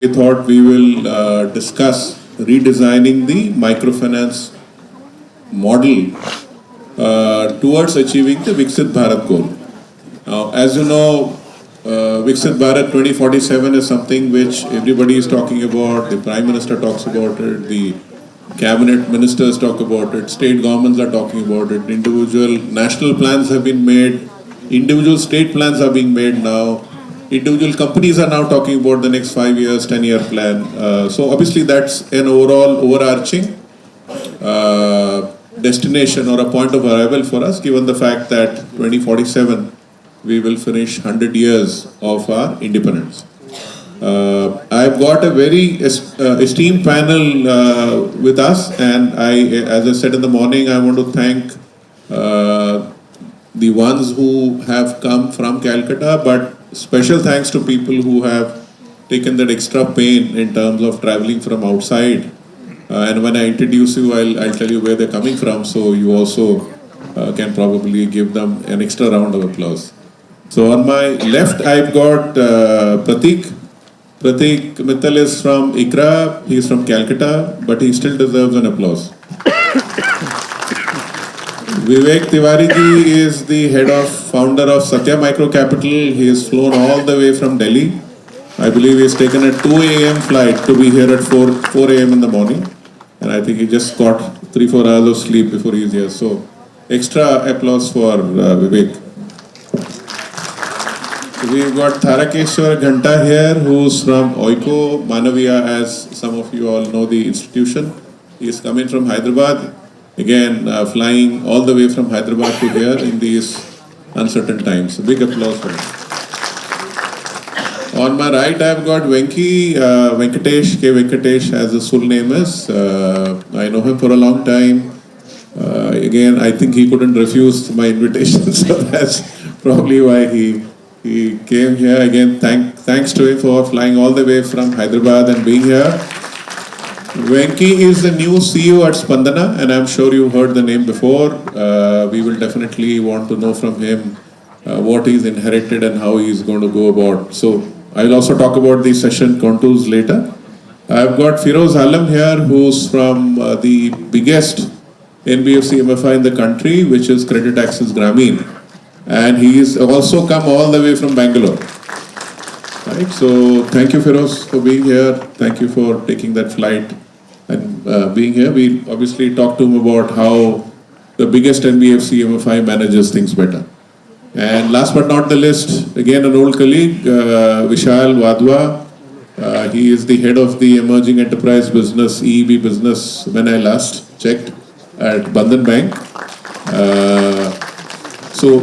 We thought we will discuss redesigning the microfinance model towards achieving the Viksit Bharat goal. Now, as you know, Viksit Bharat 2047 is something which everybody is talking about. The Prime Minister talks about it. The cabinet ministers talk about it. State governments are talking about it. Individual national plans have been made. Individual state plans are being made now. Individual companies are now talking about the next 5 years, 10-year plan. So obviously that's an overall overarching destination or a point of arrival for us, given the fact that 2047 we will finish 100 years of our independence. I've got a very esteemed panel with us, and as I said in the morning, I want to thank the ones who have come from Calcutta, but special thanks to people who have taken that extra pain in terms of traveling from outside. And when I introduce you, I'll tell you where they're coming from, so you also can probably give them an extra round of applause. So on my left, I've got Pratik. Pratik Mittal is from ICRA, he's from Calcutta, but he still deserves an applause. Vivek Tiwari ji is the founder of Satya Micro Capital. He has flown all the way from Delhi. I believe he has taken a 2 a.m. flight to be here at 4 a.m. in the morning. And I think he just got 3-4 hours of sleep before he is here. So extra applause for Vivek. We've got Tharakeshwar Ghanta here, who's from Oiko Manaviya, as some of you all know the institution. He is coming from Hyderabad. Again, flying all the way from Hyderabad to here in these uncertain times. Big applause for him. On my right, I've got Venkatesh, K. Venkatesh, as his full name is. I know him for a long time. Again, I think he couldn't refuse my invitation, so that's probably why he came here. Again, thanks to him for flying all the way from Hyderabad and being here. Venki is the new CEO at Spandana, and I'm sure you heard the name before. We will definitely want to know from him what he's inherited and how he's going to go about. So I'll also talk about the session contours later. I've got Firoz Alam here, who's from the biggest NBFC MFI in the country, which is Credit Access Grameen. And he's also come all the way from Bangalore. Right, so thank you, Firoz, for being here. Thank you for taking that flight and being here. We obviously talked to him about how the biggest NBFC MFI manages things better. And last but not the least, again an old colleague, Vishal Wadhwa. He is the head of the emerging enterprise business, EEB business, when I last checked, at Bandhan Bank. So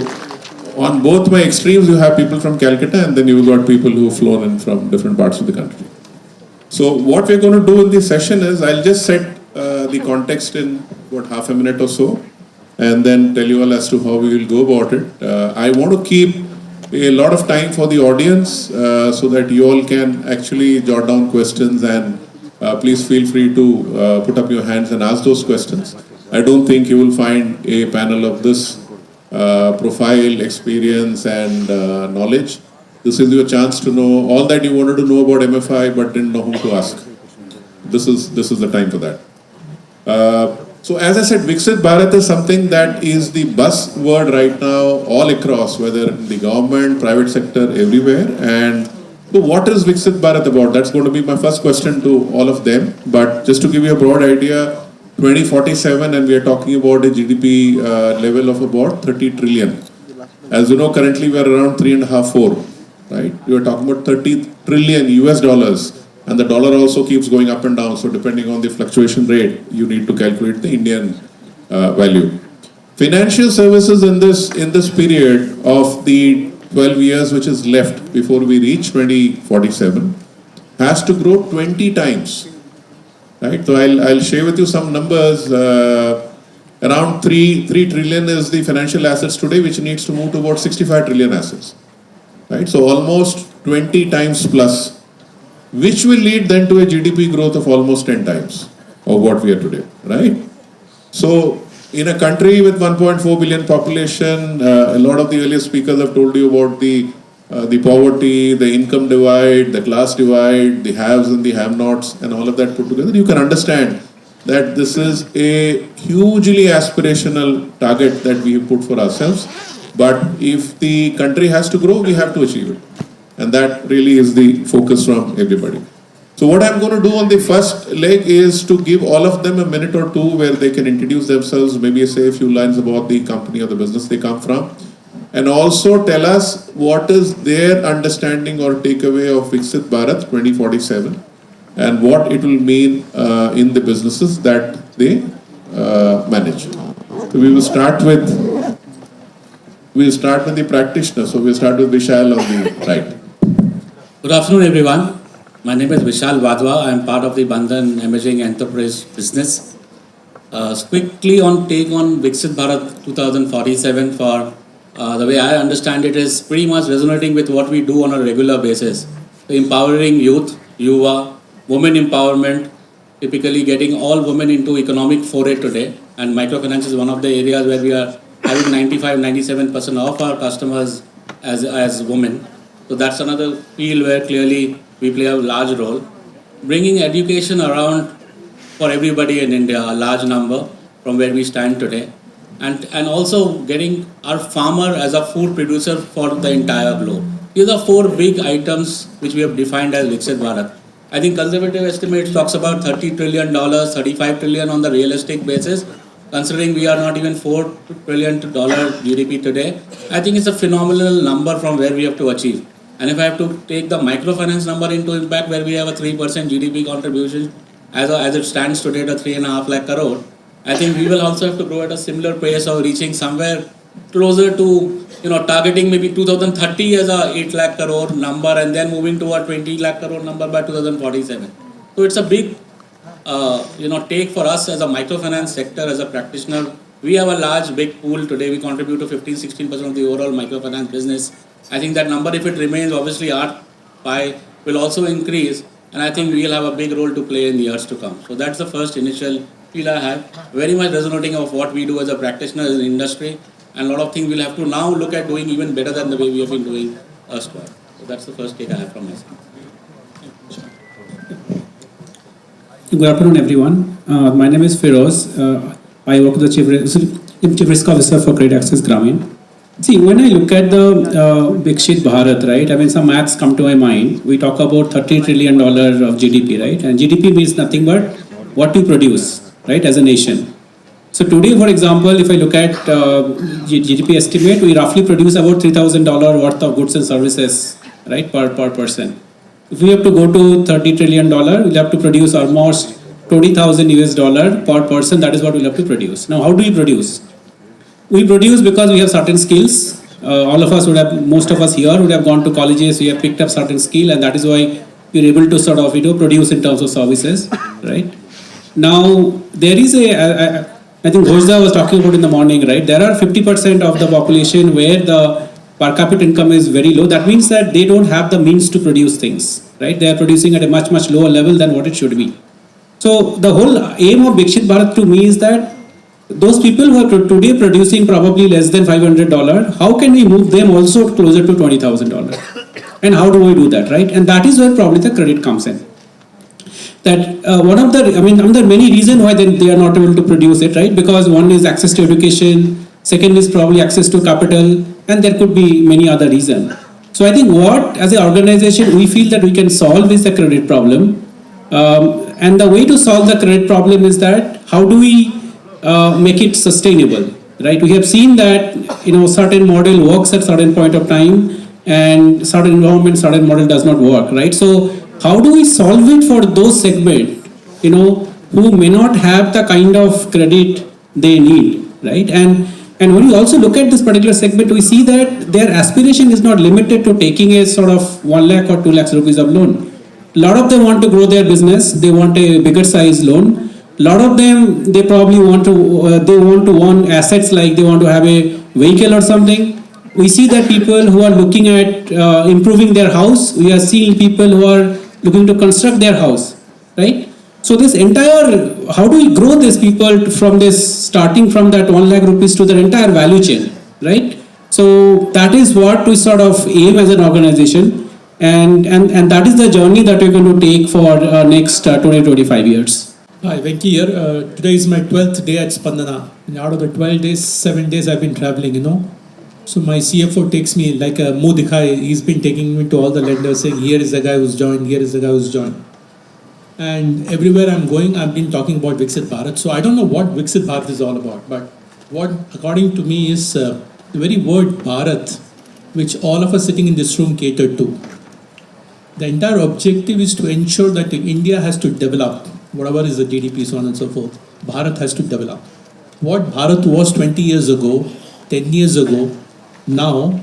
on both my extremes, you have people from Calcutta, and then you've got people who've flown in from different parts of the country. So what we're going to do in this session is, I'll just set the context in about half a minute or so, and then tell you all as to how we will go about it. I want to keep a lot of time for the audience so that you all can actually jot down questions, and please feel free to put up your hands and ask those questions. I don't think you will find a panel of this profile, experience and knowledge. This is your chance to know all that you wanted to know about MFI but didn't know whom to ask. This is the time for that. So as I said, Viksit Bharat is something that is the buzzword right now all across, whether in the government, private sector, everywhere. And so what is Viksit Bharat about? That's going to be my first question to all of them. But just to give you a broad idea, 2047, and we are talking about a GDP level of about 30 trillion. As you know, currently we are around 3.5-4, right? We are talking about 30 trillion US dollars, and the dollar also keeps going up and down. So depending on the fluctuation rate, you need to calculate the Indian value. Financial services in this period of the 12 years which is left before we reach 2047 has to grow 20 times. Right, so I'll share with you some numbers. Around 3 trillion is the financial assets today, which needs to move to about 65 trillion assets. Right, so almost 20 times plus, which will lead then to a GDP growth of almost 10 times of what we are today. Right, so in a country with 1.4 billion population, a lot of the earlier speakers have told you about the the poverty, the income divide, the class divide, the haves and the have-nots, and all of that put together, you can understand that this is a hugely aspirational target that we have put for ourselves. But if the country has to grow, we have to achieve it. And that really is the focus from everybody. So what I'm going to do on the first leg is to give all of them a minute or two where they can introduce themselves, maybe say a few lines about the company or the business they come from, and also tell us what is their understanding or takeaway of Viksit Bharat 2047 and what it will mean in the businesses that they manage. So we will start with the practitioner. So we'll start with Vishal on the right. Good afternoon, everyone. My name is Vishal Vadwa. I am part of the Bandhan Emerging Enterprise Business. Quickly on take on Viksit Bharat 2047 for the way I understand it is pretty much resonating with what we do on a regular basis. Empowering youth, Yuva, women empowerment, typically getting all women into economic foray today. And microfinance is one of the areas where we are having 95-97% of our customers as women. So that's another field where clearly we play a large role. Bringing education around for everybody in India, a large number from where we stand today. And also getting our farmer as a food producer for the entire globe. These are four big items which we have defined as Viksit Bharat. I think conservative estimates talks about $30 trillion, $35 trillion on the realistic basis. Considering we are not even $4 trillion GDP today, I think it's a phenomenal number from where we have to achieve. And if I have to take the microfinance number into impact, where we have a 3% GDP contribution, as it stands today at 3.5 lakh crore, I think we will also have to grow at a similar pace of reaching somewhere closer to, targeting maybe 2030 as a 8 lakh crore number and then moving to a 20 lakh crore number by 2047. So it's a big, take for us as a microfinance sector, as a practitioner. We have a large, big pool today. We contribute to 15-16% of the overall microfinance business. I think that number, if it remains, obviously our pie will also increase. And I think we will have a big role to play in the years to come. So that's the first initial feel I have. Very much resonating of what we do as a practitioner in the industry. And a lot of things we'll have to now look at doing even better than the way we have been doing erstwhile. So that's the first take I have from myself. Good afternoon, everyone. My name is Feroz. I work as the Chief Risk Officer for Credit Access Grameen. See, when I look at the Viksit Bharat, right, I mean, some maths come to my mind. We talk about $30 trillion of GDP, right? And GDP means nothing but what we produce, right, as a nation. So today, for example, if I look at GDP estimate, we roughly produce about $3,000 worth of goods and services, right, per person. If we have to go to $30 trillion, we'll have to produce almost $20,000 per person. That is what we'll have to produce. Now, how do we produce? We produce because we have certain skills. All of us most of us here would have gone to colleges. We have picked up certain skill, and that is why we're able to sort of, produce in terms of services, right? Now, there is I think Ghojda was talking about in the morning, right? There are 50% of the population where the per capita income is very low. That means that they don't have the means to produce things, right? They are producing at a much, much lower level than what it should be. So the whole aim of Viksit Bharat to me is that those people who are today producing probably less than $500, how can we move them also closer to $20,000? And how do we do that, right? And that is where probably the credit comes in. That there are many reasons why they are not able to produce it, right? Because one is access to education, second is probably access to capital, and there could be many other reasons. So I think what, as an organization, we feel that we can solve is the credit problem. And the way to solve the credit problem is that how do we make it sustainable, right? We have seen that, certain model works at certain point of time and certain environment, certain model does not work, right? So how do we solve it for those segments, who may not have the kind of credit they need, right? And when you also look at this particular segment, we see that their aspiration is not limited to taking a sort of 1 lakh or 2 lakhs rupees of loan. A lot of them want to grow their business. They want a bigger size loan. A lot of them, they probably want to own assets, like they want to have a vehicle or something. We see that people who are looking at improving their house, we are seeing people who are looking to construct their house, right? So this entire, how do we grow these people from this, starting from that 1 lakh rupees to the entire value chain, right? So that is what we sort of aim as an organization, and that is the journey that we're going to take for next 20-25 years. Hi, Venki here. Today is my 12th day at Spandana. And out of the 12 days, 7 days I've been traveling, So my CFO takes me like a muh dikhai. He's been taking me to all the lenders saying, here is the guy who's joined, here is the guy who's joined. And everywhere I'm going, I've been talking about Viksit Bharat. So I don't know what Viksit Bharat is all about, but what according to me is the very word Bharat, which all of us sitting in this room cater to. The entire objective is to ensure that India has to develop, whatever is the GDP, so on and so forth. Bharat has to develop. What Bharat was 20 years ago, 10 years ago, now,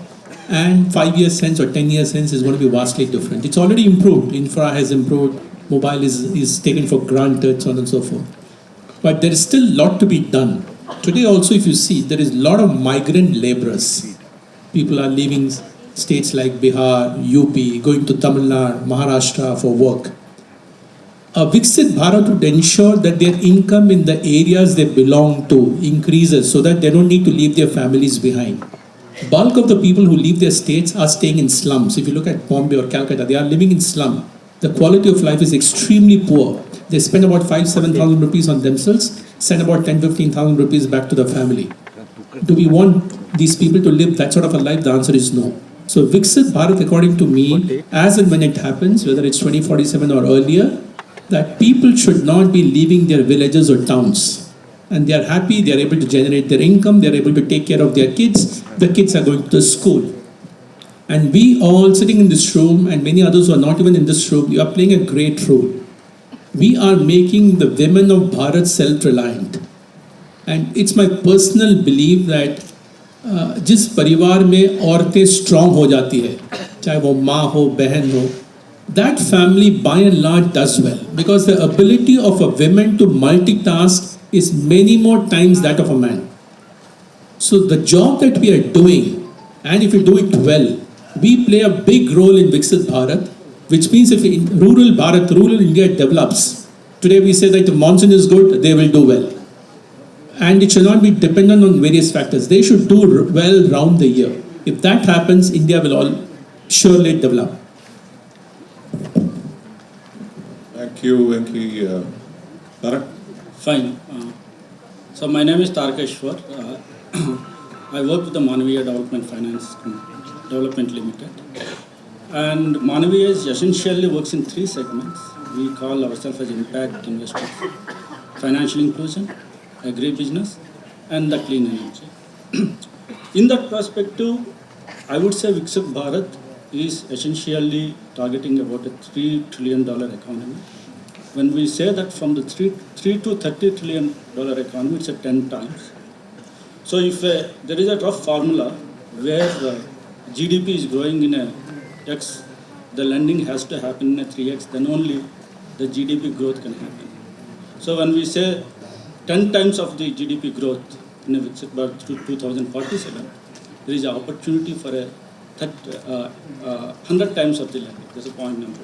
and 5 years hence or 10 years hence is going to be vastly different. It's already improved. Infra has improved. Mobile is taken for granted, so on and so forth. But there is still a lot to be done. Today also, if you see, there is a lot of migrant laborers. People are leaving states like Bihar, UP, going to Tamil Nadu, Maharashtra for work. A Viksit Bharat would ensure that their income in the areas they belong to increases so that they don't need to leave their families behind. Bulk of the people who leave their states are staying in slums. If you look at Bombay or Calcutta, they are living in slum. The quality of life is extremely poor. They spend about 5,000-7,000 rupees on themselves, send about 10,000-15,000 rupees back to the family. Do we want these people to live that sort of a life? The answer is no. So Viksit Bharat, according to me, as and when it happens, whether it's 2047 or earlier, that people should not be leaving their villages or towns. And they are happy, they are able to generate their income, they are able to take care of their kids, the kids are going to the school. And we all sitting in this room and many others who are not even in this room, you are playing a great role. We are making the women of Bharat self-reliant. And it's my personal belief that जिस परिवार में औरतें strong हो जाती है, चाहे वो माँ हो, बहन हो, that family by and large does well. Because the ability of a woman to multitask is many more times that of a man. So the job that we are doing, and if we do it well, we play a big role in Viksit Bharat, which means if rural Bharat, rural India develops, today we say that if monsoon is good, they will do well. And it should not be dependent on various factors. They should do well round the year. If that happens, India will all surely develop. Thank you, Venki. Tarak? Fine. So my name is Tarkeshwar. I work with the Manaviya Development Finance Development Limited. And Manaviya essentially works in 3 segments. We call ourselves as impact investors: financial inclusion, agribusiness, and the clean energy. In that perspective, I would say Viksit Bharat is essentially targeting about a $3 trillion economy. When we say that from the $3 to $30 trillion economy, it's at 10 times. So if there is a rough formula where GDP is growing in a X, the lending has to happen in a 3X, then only the GDP growth can happen. So when we say 10 times of the GDP growth in a Viksit Bharat to 2047, there is an opportunity for a 100 times of the lending. That's a point number.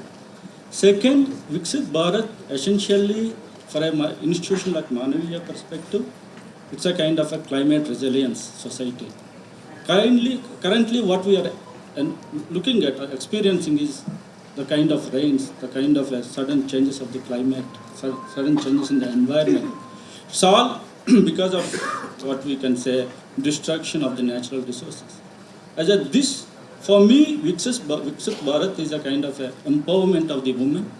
Second, Viksit Bharat essentially for an institution like Manaviya perspective, it's a kind of a climate resilience society. Currently what we are looking at, experiencing is the kind of rains, the kind of sudden changes of the climate, sudden changes in the environment. It's all because of what we can say, destruction of the natural resources. This, for me, Viksit Bharat is a kind of a empowerment of the woman.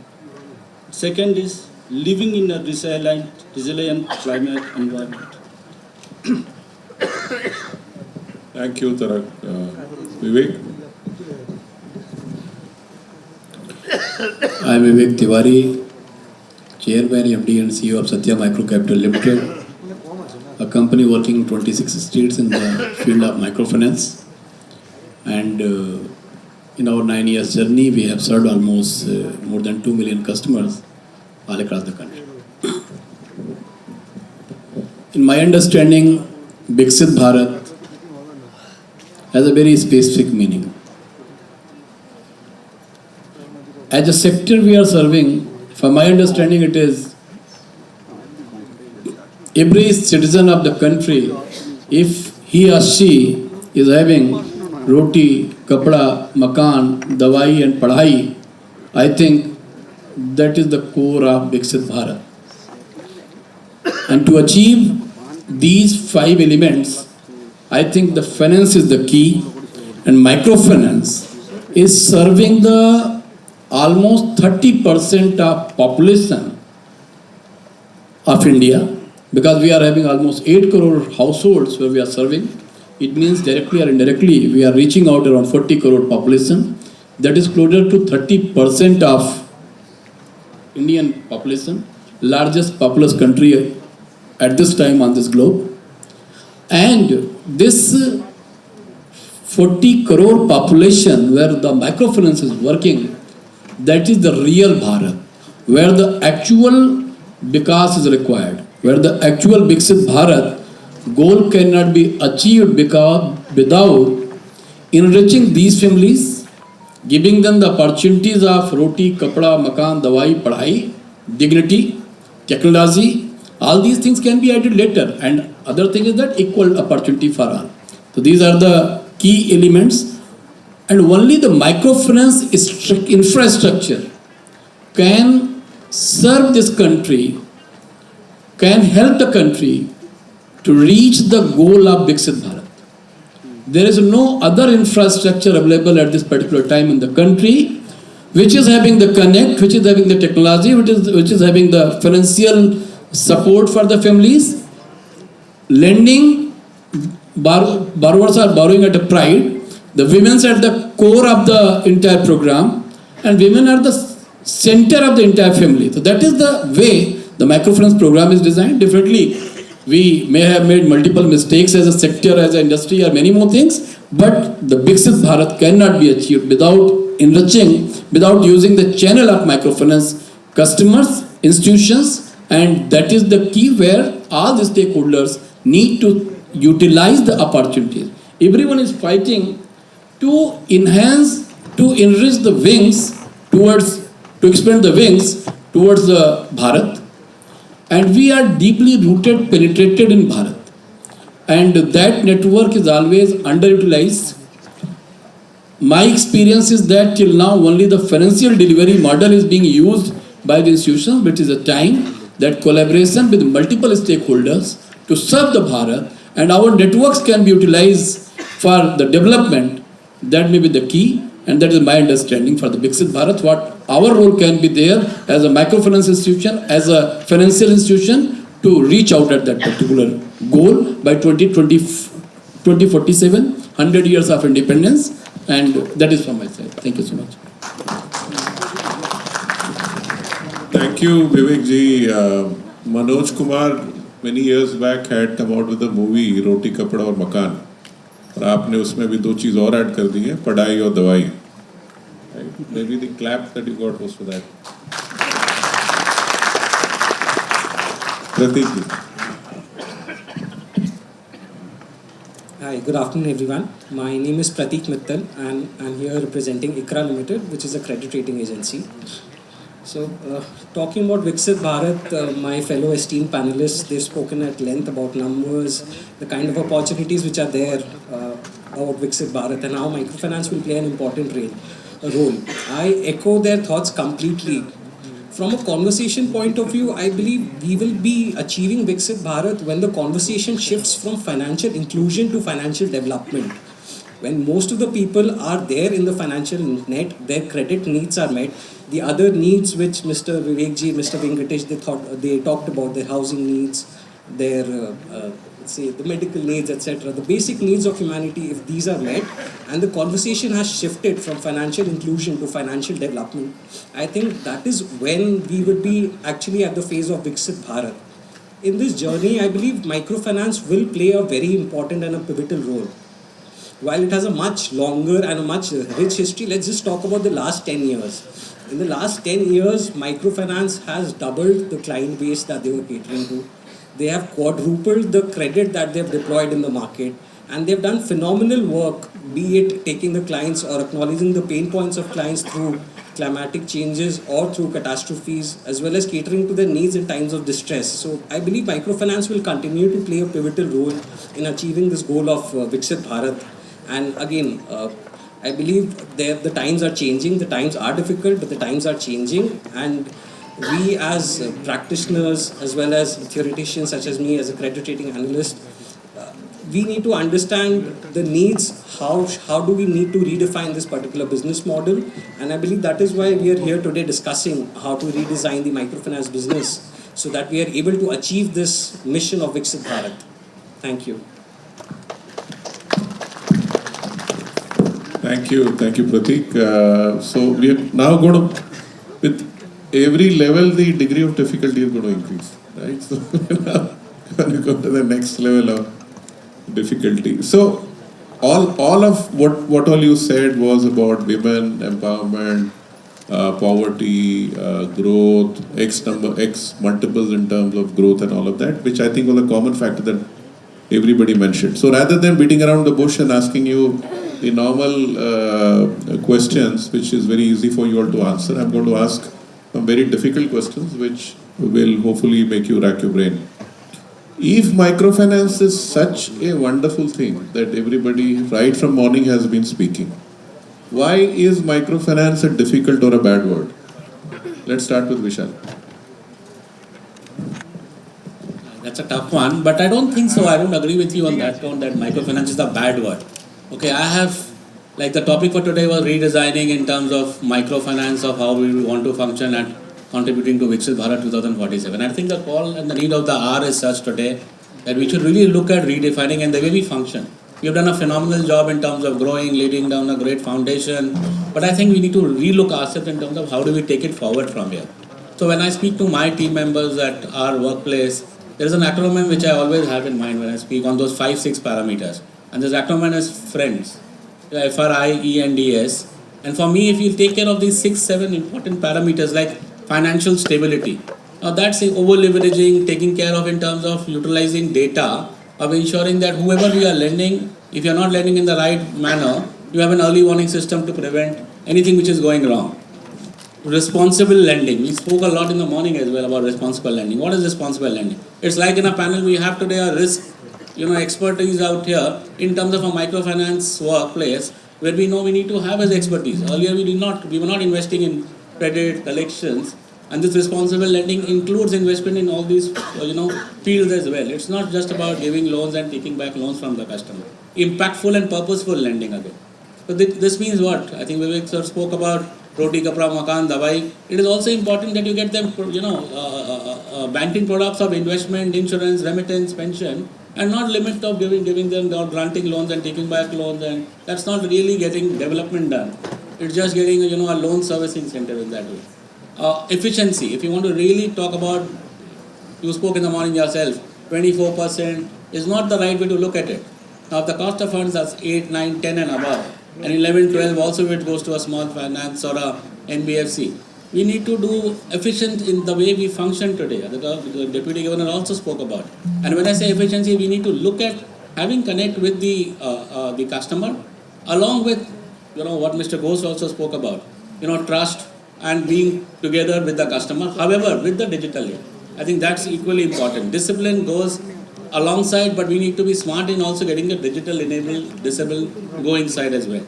Second is living in a resilient climate environment. Thank you, Tarak. Vivek? I am Vivek Tiwari, Chairman, MD and CEO of Satya Micro Capital Limited, a company working in 26 states in the field of microfinance. And in our 9 years journey, we have served almost more than 2 million customers all across the country. In my understanding, Viksit Bharat has a very specific meaning. As a sector we are serving, from my understanding, it is every citizen of the country, if he or she is having roti, kapda, makan, dawai and padhai, I think that is the core of Viksit Bharat. And to achieve these 5 elements, I think the finance is the key, and microfinance is serving the almost 30% of population of India, because we are having almost 8 crore households where we are serving. It means directly or indirectly we are reaching out around 40 crore population. That is closer to 30% of Indian population, largest populous country at this time on this globe. And this 40 crore population where the microfinance is working, that is the real Bharat, where the actual Vikas is required, where the actual Viksit Bharat goal cannot be achieved because without enriching these families, giving them the opportunities of roti, kapda, makan, dawai, padhai, dignity, technology. All these things can be added later, and other thing is that equal opportunity for all. So these are the key elements, and only the microfinance infrastructure can serve this country, can help the country to reach the goal of Viksit Bharat. There is no other infrastructure available at this particular time in the country which is having the connect, which is having the technology, which is having the financial support for the families. Lending, borrowers are borrowing at a pride. The women are at the core of the entire program, and women are the center of the entire family. So that is the way the microfinance program is designed. Differently, we may have made multiple mistakes as a sector, as an industry, or many more things, but the Viksit Bharat cannot be achieved without enriching, without using the channel of microfinance customers, institutions, and that is the key where all the stakeholders need to utilize the opportunities. Everyone is fighting to enhance, to enrich the wings towards, to expand the wings towards the Bharat. And we are deeply rooted, penetrated in Bharat. And that network is always underutilized. My experience is that till now only the financial delivery model is being used by the institutions, which is a time that collaboration with multiple stakeholders to serve the Bharat, and our networks can be utilized for the development. That may be the key, and that is my understanding for the Viksit Bharat. What our role can be there as a microfinance institution, as a financial institution, to reach out at that particular goal by 2047, 100 years of independence, and that is from my side. Thank you so much. Thank you, Vivek ji. Manoj Kumar many years back had come out with a movie Roti Kapda और मकान, और आपने उसमें भी 2 चीज़ और add कर दी है, पढ़ाई और दवाई. Maybe the clap that you got was for that. Pratik ji. Hi, good afternoon everyone. My name is Pratik Mittal and I'm here representing ICRA Limited, which is a credit rating agency. So, talking about Viksit Bharat, my fellow esteemed panelists, they've spoken at length about numbers, the kind of opportunities which are there about Viksit Bharat, and how microfinance will play an important role. I echo their thoughts completely. From a conversation point of view, I believe we will be achieving Viksit Bharat when the conversation shifts from financial inclusion to financial development. When most of the people are there in the financial net, their credit needs are met. The other needs which Mr. Vivekji, Mr. Venkatesh, they talked about, their housing needs, their say the medical needs, etc. The basic needs of humanity, if these are met, and the conversation has shifted from financial inclusion to financial development, I think that is when we would be actually at the phase of Viksit Bharat. In this journey, I believe microfinance will play a very important and a pivotal role. While it has a much longer and a much rich history, let's just talk about the last 10 years. In the last 10 years, microfinance has doubled the client base that they were catering to. They have quadrupled the credit that they've deployed in the market, and they've done phenomenal work, be it taking the clients or acknowledging the pain points of clients through climatic changes or through catastrophes, as well as catering to their needs in times of distress. So I believe microfinance will continue to play a pivotal role in achieving this goal of Viksit Bharat. And again, I believe the times are changing. The times are difficult, but the times are changing. And we as practitioners, as well as theoreticians such as me as a credit rating analyst, we need to understand the needs, how do we need to redefine this particular business model. And I believe that is why we are here today discussing how to redesign the microfinance business so that we are able to achieve this mission of Viksit Bharat. Thank you. Thank you, Prateek. So we are now going to, with every level, the degree of difficulty is going to increase, right? So when we go to the next level of difficulty. So all of what all you said was about women empowerment, poverty, growth, X multiples in terms of growth and all of that, which I think was a common factor that everybody mentioned. So rather than beating around the bush and asking you the normal questions, which is very easy for you all to answer, I'm going to ask some very difficult questions, which will hopefully make you rack your brain. If microfinance is such a wonderful thing that everybody right from morning has been speaking, why is microfinance a difficult or a bad word? Let's start with Vishal. That's a tough one, but I don't think so. I don't agree with you on that count that microfinance is a bad word. Okay, I have, like the topic for today was redesigning in terms of microfinance, of how we want to function and contributing to Viksit Bharat 2047. I think the call and the need of the hour is such today that we should really look at redefining and the way we function. We have done a phenomenal job in terms of growing, leading down a great foundation, but I think we need to relook ourselves in terms of how do we take it forward from here. So when I speak to my team members at our workplace, there is an acronym which I always have in mind when I speak on those 5-6 parameters. And this acronym is FRIENDS, FRIENDS. And for me, if you take care of these 6-7 important parameters like financial stability, now that's over leveraging, taking care of in terms of utilizing data, of ensuring that whoever we are lending, if you are not lending in the right manner, you have an early warning system to prevent anything which is going wrong. Responsible lending. We spoke a lot in the morning as well about responsible lending. What is responsible lending? It's like in a panel we have today a risk, expertise out here in terms of a microfinance workplace where we know we need to have as expertise. Earlier we were not investing in credit, collections, and this responsible lending includes investment in all these, fields as well. It's not just about giving loans and taking back loans from the customer. Impactful and purposeful lending again. So this means what? I think Vivek sir spoke about roti, kapra, makan, dawai. It is also important that you get them, banking products of investment, insurance, remittance, pension, and not limit of giving them or granting loans and taking back loans, and that's not really getting development done. It's just getting a loan servicing center in that way. Efficiency. If you want to really talk about, you spoke in the morning yourself, 24% is not the right way to look at it. Now if the cost of funds is 8, 9, 10 and above, and 11, 12 also if it goes to a small finance or a NBFC. We need to do efficient in the way we function today. The Deputy Governor also spoke about. And when I say efficiency, we need to look at having connect with the customer, along with what Mr. Ghosh also spoke about. Trust and being together with the customer. However, with the digital layer, I think that's equally important. Discipline goes alongside, but we need to be smart in also getting the digital enabled, disable going side as well.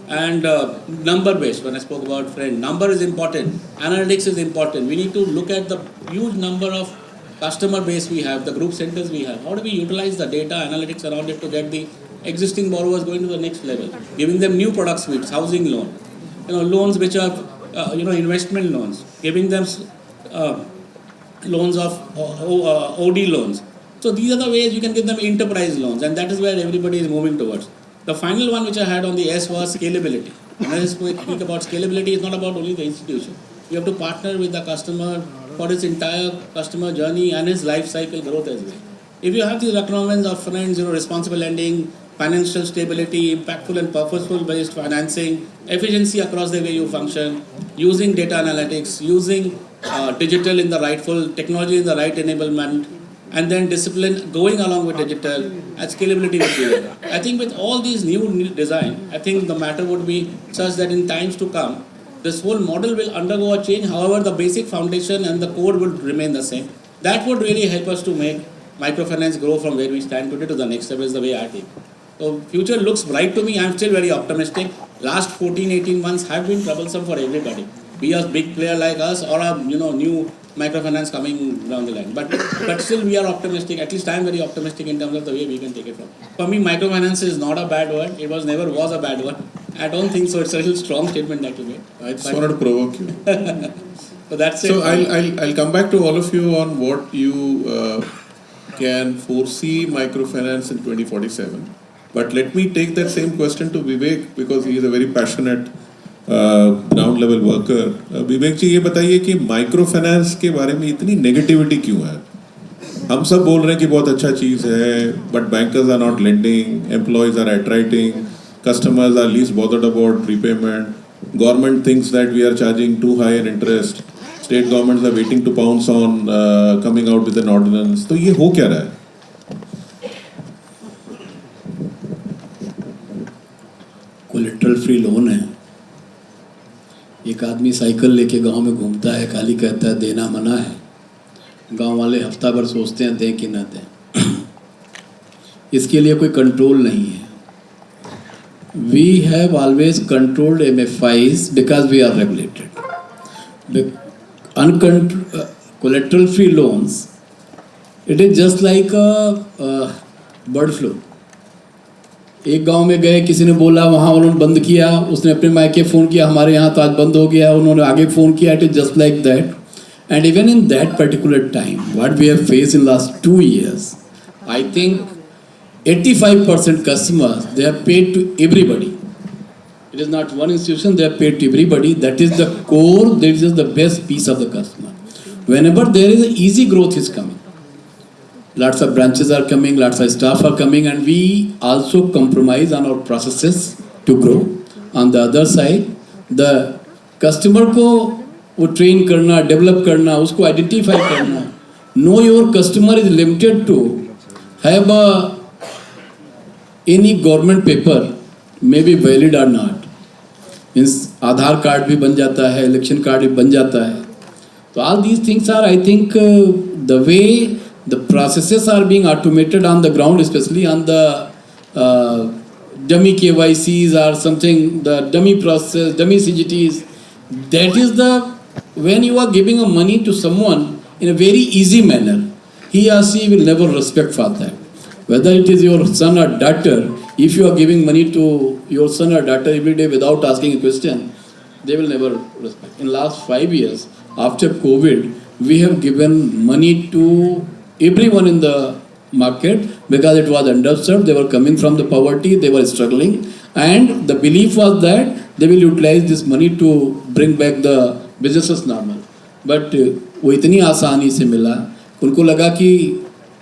And number based, when I spoke about friend, number is important, analytics is important. We need to look at the huge number of customer base we have, the group centers we have. How do we utilize the data analytics around it to get the existing borrowers going to the next level, giving them new product suites, housing loan, loans which are investment loans, giving them loans of OD loans. So these are the ways you can give them enterprise loans, and that is where everybody is moving towards. The final one which I had on the S was scalability. When I speak about scalability, it's not about only the institution. You have to partner with the customer for his entire customer journey and his life cycle growth as well. If you have these requirements of friends, responsible lending, financial stability, impactful and purposeful based financing, efficiency across the way you function, using data analytics, using digital in the rightful, technology in the right enablement, and then discipline going along with digital, and scalability would be there. I think with all these new design, I think the matter would be such that in times to come, this whole model will undergo a change. However, the basic foundation and the core will remain the same. That would really help us to make microfinance grow from where we stand today to the next level is the way I think. So future looks bright to me. I'm still very optimistic. Last 14-18 months have been troublesome for everybody. Be a big player like us or a new microfinance coming down the line. But still we are optimistic. At least I'm very optimistic in terms of the way we can take it from. For me, microfinance is not a bad word. It never was a bad word. I don't think so. It's a little strong statement that you made. I just wanted to provoke you. So that's it. So I'll come back to all of you on what you can foresee microfinance in 2047. But let me take that same question to Vivek because he is a very passionate ground level worker. Vivek जी ये बताइए कि microfinance के बारे में इतनी negativity क्यों है? हम सब बोल रहे हैं कि बहुत अच्छा चीज़ है, but bankers are not lending, employees are attriting, customers are least bothered about repayment, government thinks that we are charging too high an interest, state governments are waiting to pounce on coming out with an ordinance. तो ये हो क्या रहा है? Collateral free loan है. एक आदमी cycle लेके गांव में घूमता है, खाली कहता है देना मना है. गांव वाले हफ्ता भर सोचते हैं दें कि ना दें. इसके लिए कोई कंट्रोल नहीं है. We have always controlled MFIs because we are regulated. Collateral free loans, it is just like a bird flu. एक गांव में गए, किसी ने बोला वहाँ उन्होंने बंद किया, उसने अपने मायके फ़ोन किया हमारे यहाँ तो आज बंद हो गया, उन्होंने आगे फ़ोन किया. It is just like that. And even in that particular time what we have face in last 2 years, I think 85% customers, they are paid to everybody. It is not one institution, they are paid to everybody. That is the core, that is the best piece of the customer. Whenever there is a easy growth is coming, lots of branches are coming, lots of staff are coming, and we also compromise on our processes to grow. On the other side, the customer को वो train करना, develop करना, उसको identify करना. Know your customer is limited to have any government paper may be valid or not. Means Aadhaar card भी बन जाता है, इलेक्शन कार्ड भी बन जाता है. So all these things are, I think, the way the processes are being automated on the ground, especially on the dummy KYCs or something, the dummy process, dummy CGTs. That is when you are giving a money to someone in a very easy manner, he or she will never respect for that. Whether it is your son or daughter, if you are giving money to your son or daughter every day without asking a question, they will never respect. In last 5 years, after COVID, we have given money to everyone in the market because it was underserved. They were coming from the poverty, they were struggling, and the belief was that they will utilize this money to bring back the businesses normal. But वो इतनी आसानी से मिला, उनको लगा कि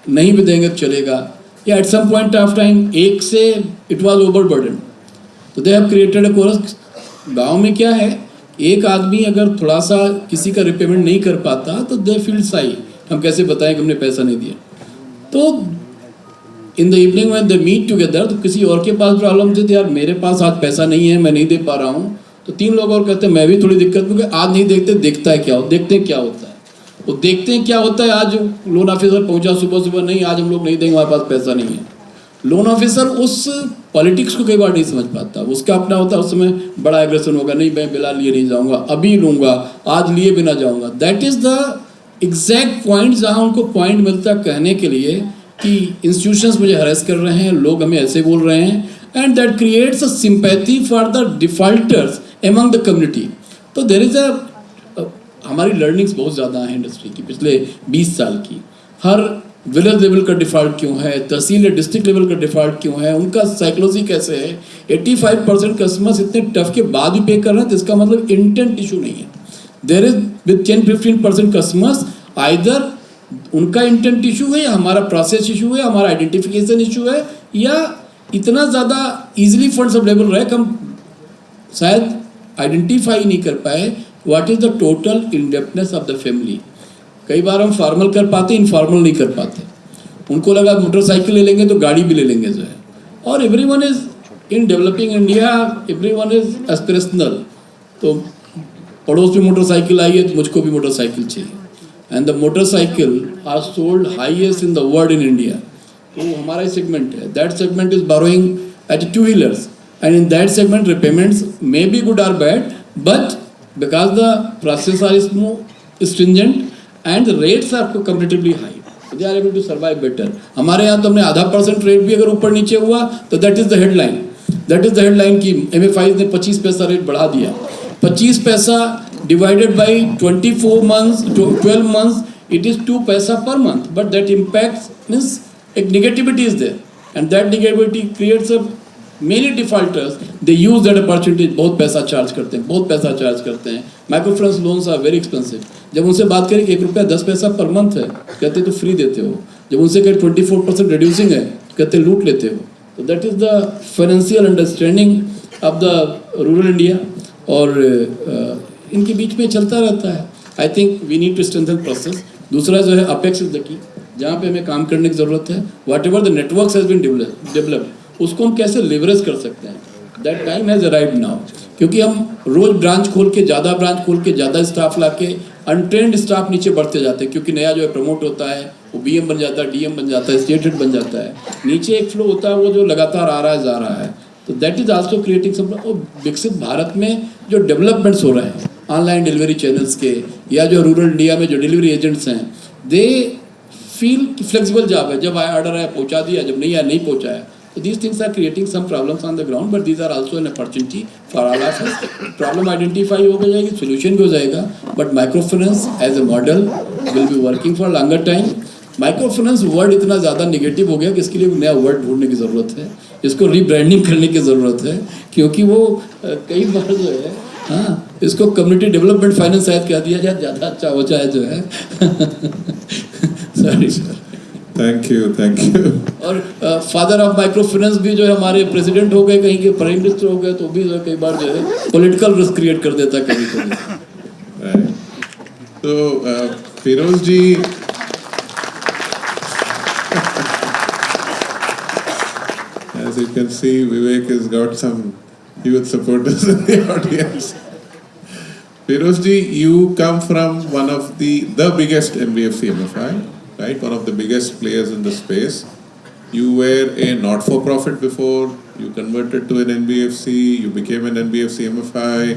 नहीं भी देंगे तो चलेगा. Yeah, at some point of time, एक से it was overburdened. So they have created a chorus. गाँव में क्या है, एक आदमी अगर थोड़ा सा किसी का रिपेमेंट नहीं कर पाता तो दे फील साई, हम कैसे बताएं कि हमने पैसा नहीं दिया. तो इन द इवनिंग में दे मीट टुगेदर, तो किसी और के पास प्रॉब्लम थी, यार मेरे पास आज पैसा नहीं है, मैं नहीं दे पा रहा हूँ. तो 3 लोग और कहते हैं मैं भी थोड़ी दिक्कत, क्योंकि आज नहीं देखते, देखते हैं क्या होता है. वो देखते हैं क्या होता है. आज लोन ऑफिसर पहुंचा सुबह, नहीं आज हम लोग नहीं देंगे, हमारे पास पैसा नहीं है. लोन ऑफिसर उस पॉलिटिक्स को कई बार नहीं समझ पाता. उसका अपना होता है, उस समय बड़ा एग्रेशन होगा, नहीं मैं बिला लिए नहीं जाऊंगा, अभी लूंगा, आज लिए बिना जाऊंगा. That is the exact point जहाँ उनको पॉइंट मिलता कहने के लिए कि इंस्टीट्यूशंस मुझे हरेस कर रहे हैं, लोग हमें ऐसे बोल रहे हैं, and that creates a sympathy for the defaulters among the community. तो देयर इज हमारी लर्निंग्स बहुत ज़्यादा हैं इंडस्ट्री की पिछले 20 साल की. हर विलेज लेवल का डिफ़ॉल्ट क्यों है, तहसील या डिस्ट्रिक्ट लेवल का डिफ़ॉल्ट क्यों है, उनका साइकोलॉजी कैसे है. 85% कस्टमर्स इतने टफ के बाद भी पे कर रहे हैं, तो इसका मतलब इंटेंट इशू नहीं है. There is with 10-15% customers either उनका इंटेंट इशू है, या हमारा प्रोसेस इशू है, हमारा आइडेंटिफिकेशन इशू है, या इतना ज़्यादा ईजिली फंड्स अवेलेबल रहे कि हम शायद आइडेंटिफाई नहीं कर पाए what is the total indebtedness of the family. कई बार हम फॉर्मल कर पाते, इनफॉर्मल नहीं कर पाते. उनको लगा मोटरसाइकिल ले लेंगे तो गाड़ी भी ले लेंगे जो है. और everyone is in developing India, everyone is aspirational. तो पड़ोस में मोटरसाइकिल आई है तो मुझको भी मोटरसाइकिल चाहिए. And the motorcycle are sold highest in the world in India. तो हमारा ही सेगमेंट है. That segment is borrowing at two-wheelers. And in that segment, repayments may be good or bad, but because the processes are smooth, stringent, and the rates are comparatively high, they are able to survive better. हमारे यहाँ तो हमने 0.5% rate भी अगर ऊपर नीचे हुआ तो that is the headline. That is the headline कि MFIs ने 25 पैसा रेट बढ़ा दिया. 25 पैसा divided by 24 months, 12 months, it is 2 paisa per month. But that impacts means a negativity is there, and that negativity creates a many defaulters. They use that opportunity. बहुत पैसा charge करते हैं, बहुत पैसा चार्ज करते हैं. Microfinance loans are very expensive. जब उनसे बात करें कि ₹1.10 पर मंथ है, कहते तो फ्री देते हो. जब उनसे कहें 24% reducing है, कहते लूट लेते हो. So that is the financial understanding of the rural India. और इनके बीच में चलता रहता है. I think we need to strengthen process. दूसरा जो है अपेक्स इज द की, जहाँ पे हमें काम करने की ज़रूरत है. Whatever the networks has been developed, उसको हम कैसे leverage कर सकते हैं. That time has arrived now. क्योंकि हम रोज ब्रांच खोल के ज़्यादा स्टाफ ला के अनट्रेंड स्टाफ नीचे बढ़ते जाते हैं. क्योंकि नया जो है प्रमोट होता है, वो BM बन जाता है, DM बन जाता है, स्टेट हेड बन जाता है. नीचे एक फ्लो होता है वो जो लगातार आ रहा है जा रहा है. तो that is also creating some. विकसित भारत में जो डेवलपमेंट्स हो रहे हैं ऑनलाइन डिलीवरी चैनल्स के, या जो रूरल इंडिया में जो डिलीवरी एजेंट्स हैं, दे फील फ्लेक्सिबल जॉब है. जब आया ऑर्डर आया पहुंचा दिया, जब नहीं आया नहीं पहुंचाया. So these things are creating some problems on the ground, but these are also an opportunity for all of us. Problem identify हो जाएगी, solution भी हो जाएगा. But microfinance as a model will be working for longer time. Microfinance word इतना ज़्यादा negative हो गया कि इसके लिए नया वर्ड ढूंढने की ज़रूरत है. इसको रीब्रांडिंग करने की ज़रूरत है, क्योंकि वो कई बार जो है, हाँ, इसको कम्युनिटी डेवलपमेंट फाइनेंस शायद कह दिया जाए, ज़्यादा अच्छा हो जाए जो है. Sorry sir. Thank you. और फादर ऑफ माइक्रोफाइनेंस भी जो है हमारे प्रेसिडेंट हो गए, कहीं के प्राइम मिनिस्टर हो गए, तो भी जो है कई बार जो है पॉलिटिकल रिस्क क्रिएट कर देता है कभी. तो फिरोज जी, as you can see, Vivek has got some youth supporters in the audience. Firoz ji, you come from one of the biggest NBFC MFI, right? One of the biggest players in the space. You were a not-for-profit before, you converted to an NBFC, you became an NBFC MFI,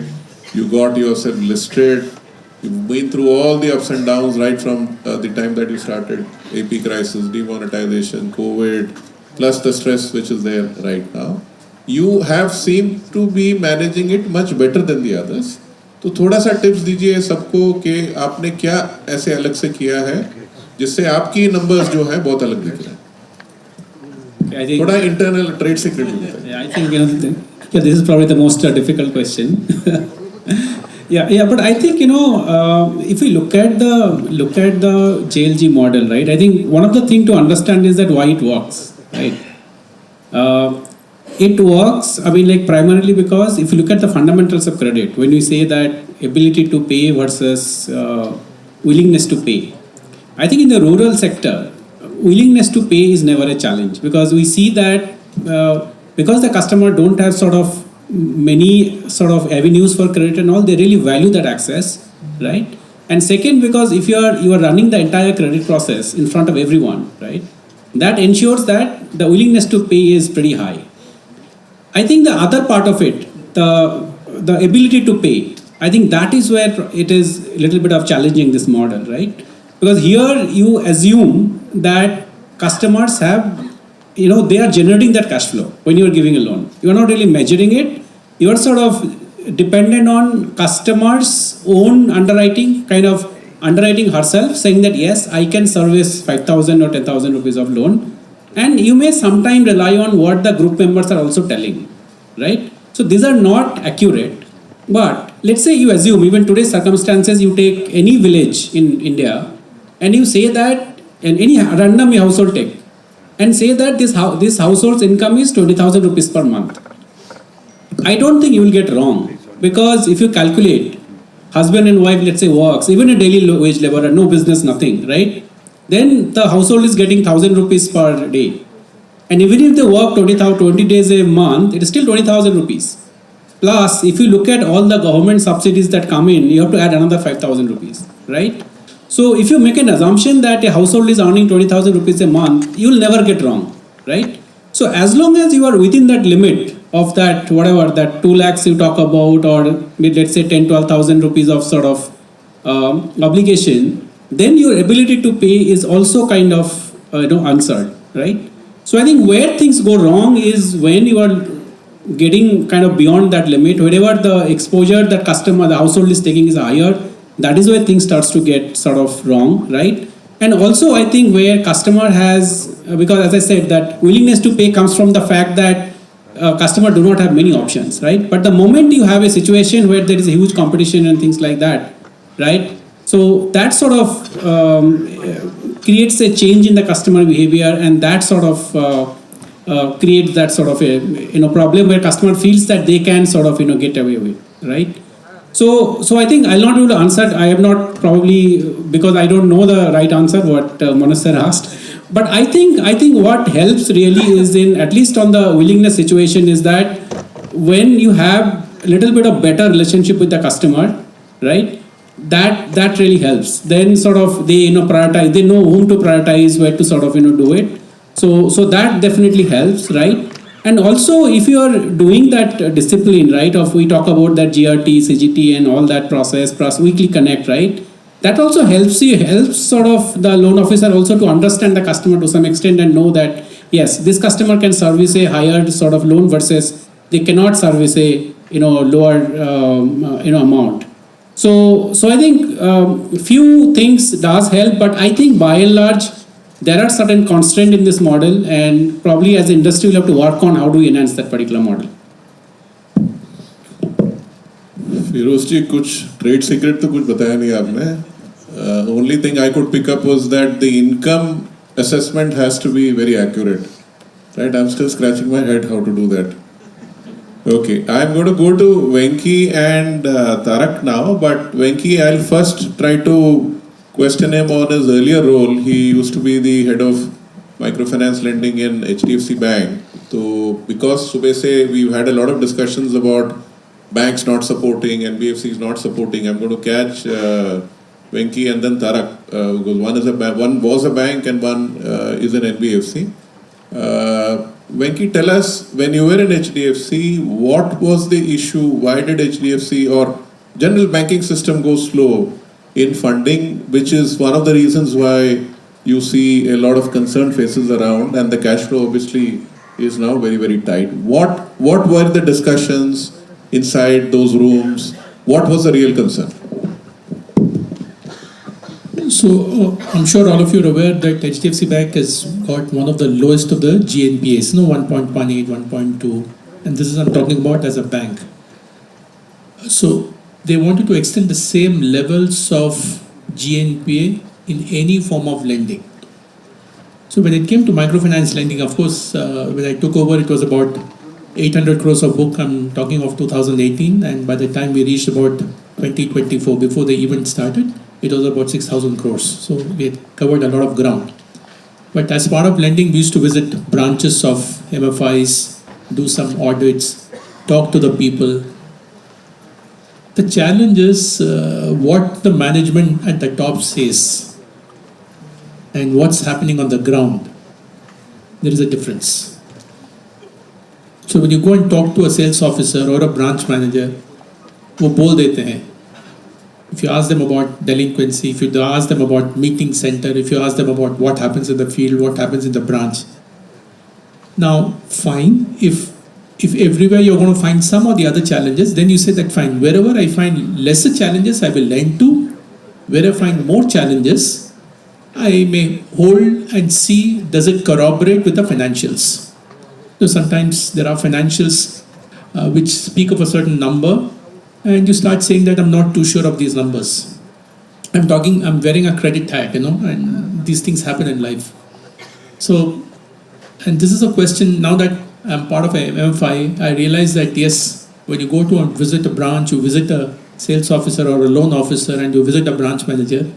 you got yourself listed, you've been through all the ups and downs right from the time that you started, AP crisis, demonetization, COVID, plus the stress which is there right now. You have seemed to be managing it much better than the others. तो थोड़ा सा tips दीजिए सबको कि आपने क्या ऐसे अलग से किया है जिससे आपकी नंबर्स जो है बहुत अलग दिख रहे हैं. थोड़ा इंटरनल ट्रेड सीक्रेट होता है. I think this is probably the most difficult question. But I think if we look at the JLG model, right? I think one of the thing to understand is that why it works, right? It works, I mean, like primarily because if you look at the fundamentals of credit, when we say that ability to pay versus willingness to pay, I think in the rural sector, willingness to pay is never a challenge, because we see that because the customer don't have sort of many sort of avenues for credit and all, they really value that access, right? And second, because if you are running the entire credit process in front of everyone, right, that ensures that the willingness to pay is pretty high. I think the other part of it, the ability to pay, I think that is where it is a little bit of challenging this model, right? Because here you assume that customers have, they are generating that cash flow when you are giving a loan. You are not really measuring it. You are sort of dependent on customers' own underwriting, kind of underwriting herself, saying that yes, I can service 5,000 or 10,000 rupees of loan. And you may sometimes rely on what the group members are also telling, right? So these are not accurate. But let's say you assume, even today's circumstances, you take any village in India and you say that, and any random household take, and say that this household's income is 20,000 rupees per month. I don't think you will get wrong, because if you calculate husband and wife, let's say, works, even a daily wage laborer, no business, nothing, right? Then the household is getting 1,000 rupees per day. And even if they work 20 days a month, it is still 20,000 rupees. Plus, if you look at all the government subsidies that come in, you have to add another 5,000 rupees, right? So if you make an assumption that a household is earning 20,000 rupees a month, you will never get wrong, right? So as long as you are within that limit of that, whatever, that 2 lakhs you talk about, or let's say 10-12,000 rupees of sort of obligation, then your ability to pay is also kind of answered, right? So I think where things go wrong is when you are getting kind of beyond that limit, wherever the exposure that customer, the household is taking is higher, that is where things starts to get sort of wrong, right? And also I think where customer has, because as I said, that willingness to pay comes from the fact that customer do not have many options, right? But the moment you have a situation where there is a huge competition and things like that, right? So that sort of creates a change in the customer behavior, and that sort of creates that sort of a problem where customer feels that they can sort of get away with, right? So I think I'll not be able to answer. I have not probably, because I don't know the right answer what Manas sir asked. But I think what helps really is, in at least on the willingness situation, is that when you have a little bit of better relationship with the customer, right? That really helps. Then sort of they prioritize. They know whom to prioritize, where to sort of do it. So that definitely helps, right? And also, if you are doing that discipline, right, of we talk about that GRT, CGT and all that process weekly connect, right? That also helps sort of the loan officer also to understand the customer to some extent and know that, yes, this customer can service a higher sort of loan versus they cannot service a, lower, amount. So I think few things does help, but I think by and large, there are certain constraints in this model, and probably as an industry we'll have to work on how do we enhance that particular model. Firoz जी, कुछ trade secret तो कुछ बताया नहीं आपने. Only thing I could pick up was that the income assessment has to be very accurate. Right? I'm still scratching my head how to do that. Okay, I'm going to go to Venki and Tarak now, but Venki, I'll first try to question him on his earlier role. He used to be the head of microfinance lending in HDFC Bank. So because सुबह से we've had a lot of discussions about banks not supporting, NBFCs not supporting, I'm going to catch Venki and then Tarak, because one was a bank and one is an NBFC. Venki, tell us, when you were in HDFC, what was the issue? Why did HDFC or general banking system go slow in funding, which is one of the reasons why you see a lot of concerned faces around, and the cash flow obviously is now very, very tight. What were the discussions inside those rooms? What was the real concern? So I'm sure all of you are aware that HDFC Bank has got one of the lowest of the GNPAs, 1.18, 1.2, and this is I'm talking about as a bank. So they wanted to extend the same levels of GNPA in any form of lending. So when it came to microfinance lending, of course, when I took over, it was about 800 crores of book. I'm talking of 2018, and by the time we reached about 2024, before the event started, it was about 6,000 crores. So we had covered a lot of ground. But as part of lending, we used to visit branches of MFIs, do some audits, talk to the people. The challenge is what the management at the top says and what's happening on the ground. There is a difference. So when you go and talk to a sales officer or a branch manager, वो बोल देते हैं. If you ask them about delinquency, if you ask them about meeting center, if you ask them about what happens in the field, what happens in the branch. Now, fine, if everywhere you're going to find some or the other challenges, then you say that fine, wherever I find lesser challenges, I will lend to. Where I find more challenges, I may hold and see, does it corroborate with the financials? So sometimes there are financials which speak of a certain number, and you start saying that I'm not too sure of these numbers. I'm wearing a credit hat, and these things happen in life. So, and this is a question, now that I'm part of a MFI, I realize that yes, when you go to visit a branch, you visit a sales officer or a loan officer, and you visit a branch manager,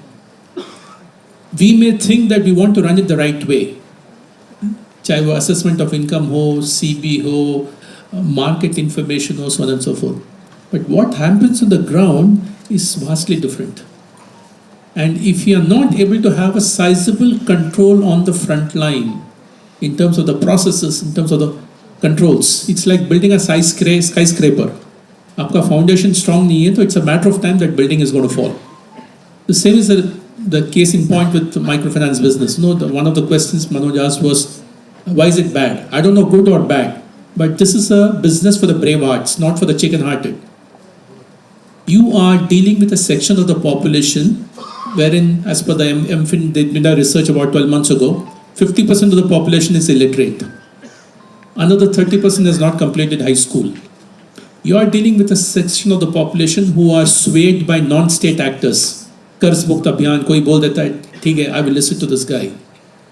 we may think that we want to run it the right way. Chahe wo assessment of income ho, CB ho, market information ho, so on and so forth. But what happens on the ground is vastly different. And if you are not able to have a sizable control on the front line, in terms of the processes, in terms of the controls. It's like building a skyscraper. आपका foundation strong नहीं है, तो it's a matter of time that building is going to fall. The same is the case in point with the microfinance business. One of the questions Manoj asked was, why is it bad? I don't know, good or bad, but this is a business for the brave hearts, not for the chicken-hearted. You are dealing with a section of the population wherein, as per the MFIN, they did a research about 12 months ago, 50% of the population is illiterate. Another 30% has not completed high school. You are dealing with a section of the population who are swayed by non-state actors. कर्ज मुक्त अभियान, कोई बोल देता है, ठीक है, I will listen to this guy.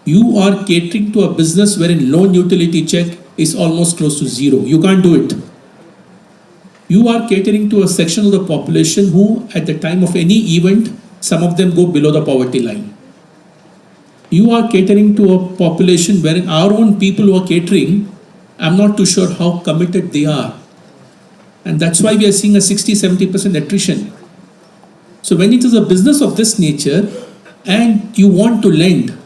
You are catering to a business wherein loan utility check is almost close to zero. You can't do it. You are catering to a section of the population who, at the time of any event, some of them go below the poverty line. You are catering to a population wherein our own people who are catering, I'm not too sure how committed they are. And that's why we are seeing a 60-70% attrition. So when it is a business of this nature and you want to lend,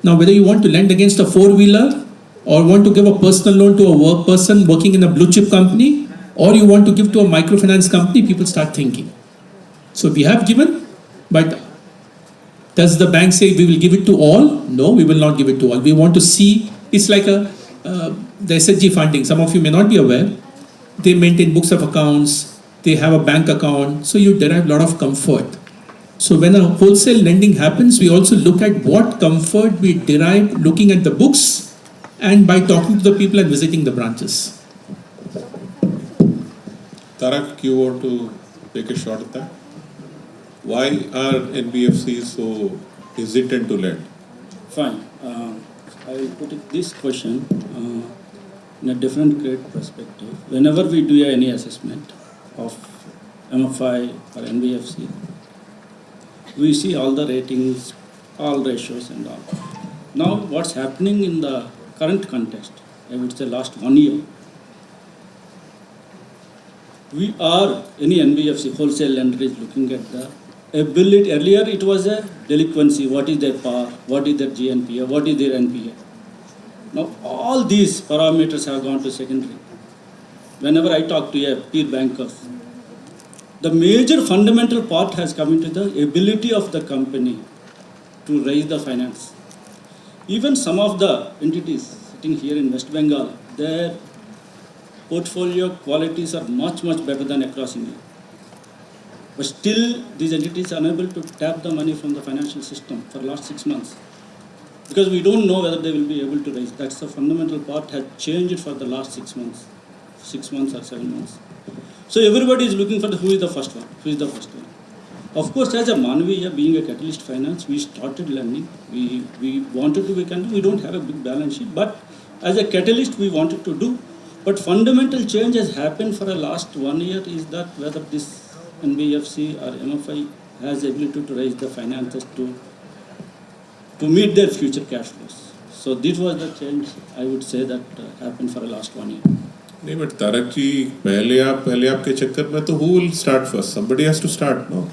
now whether you want to lend against a four-wheeler or want to give a personal loan to a person working in a blue chip company, or you want to give to a microfinance company, people start thinking. So we have given, but does the bank say we will give it to all? No, we will not give it to all. We want to see, it's like the SHG funding. Some of you may not be aware. They maintain books of accounts, they have a bank account, so you derive a lot of comfort. So when a wholesale lending happens, we also look at what comfort we derive looking at the books and by talking to the people and visiting the branches. Tarak, you want to take a shot at that? Why are NBFCs so hesitant to lend? Fine. I will put it this question in a different grade perspective. Whenever we do any assessment of MFI or NBFC, we see all the ratings, all ratios and all. Now what's happening in the current context, I would say last 1 year, we are, any NBFC wholesale lender is looking at the ability. Earlier it was a delinquency, what is their PAR, what is their GNPA, what is their NPA. Now all these parameters have gone to secondary. Whenever I talk to a peer banker, the major fundamental part has come into the ability of the company to raise the finance. Even some of the entities sitting here in West Bengal, their portfolio qualities are much better than across India. But still, these entities are unable to tap the money from the financial system for the last 6 months. Because we don't know whether they will be able to raise. That's the fundamental part has changed for the last 6 months. 6 months or 7 months. So everybody is looking for who is the first one. Who is the first one? Of course, as a Manviya, being a catalyst finance, we started lending. We wanted to be catalyst. We don't have a big balance sheet. But as a catalyst, we wanted to do. But fundamental change has happened for the last 1 year is that whether this NBFC or MFI has the ability to raise the finances to meet their future cash flows. So this was the change I would say that happened for the last 1 year. नहीं, but Tarak जी, पहले आपके चक्कर में तो who will start first? Somebody has to start, no?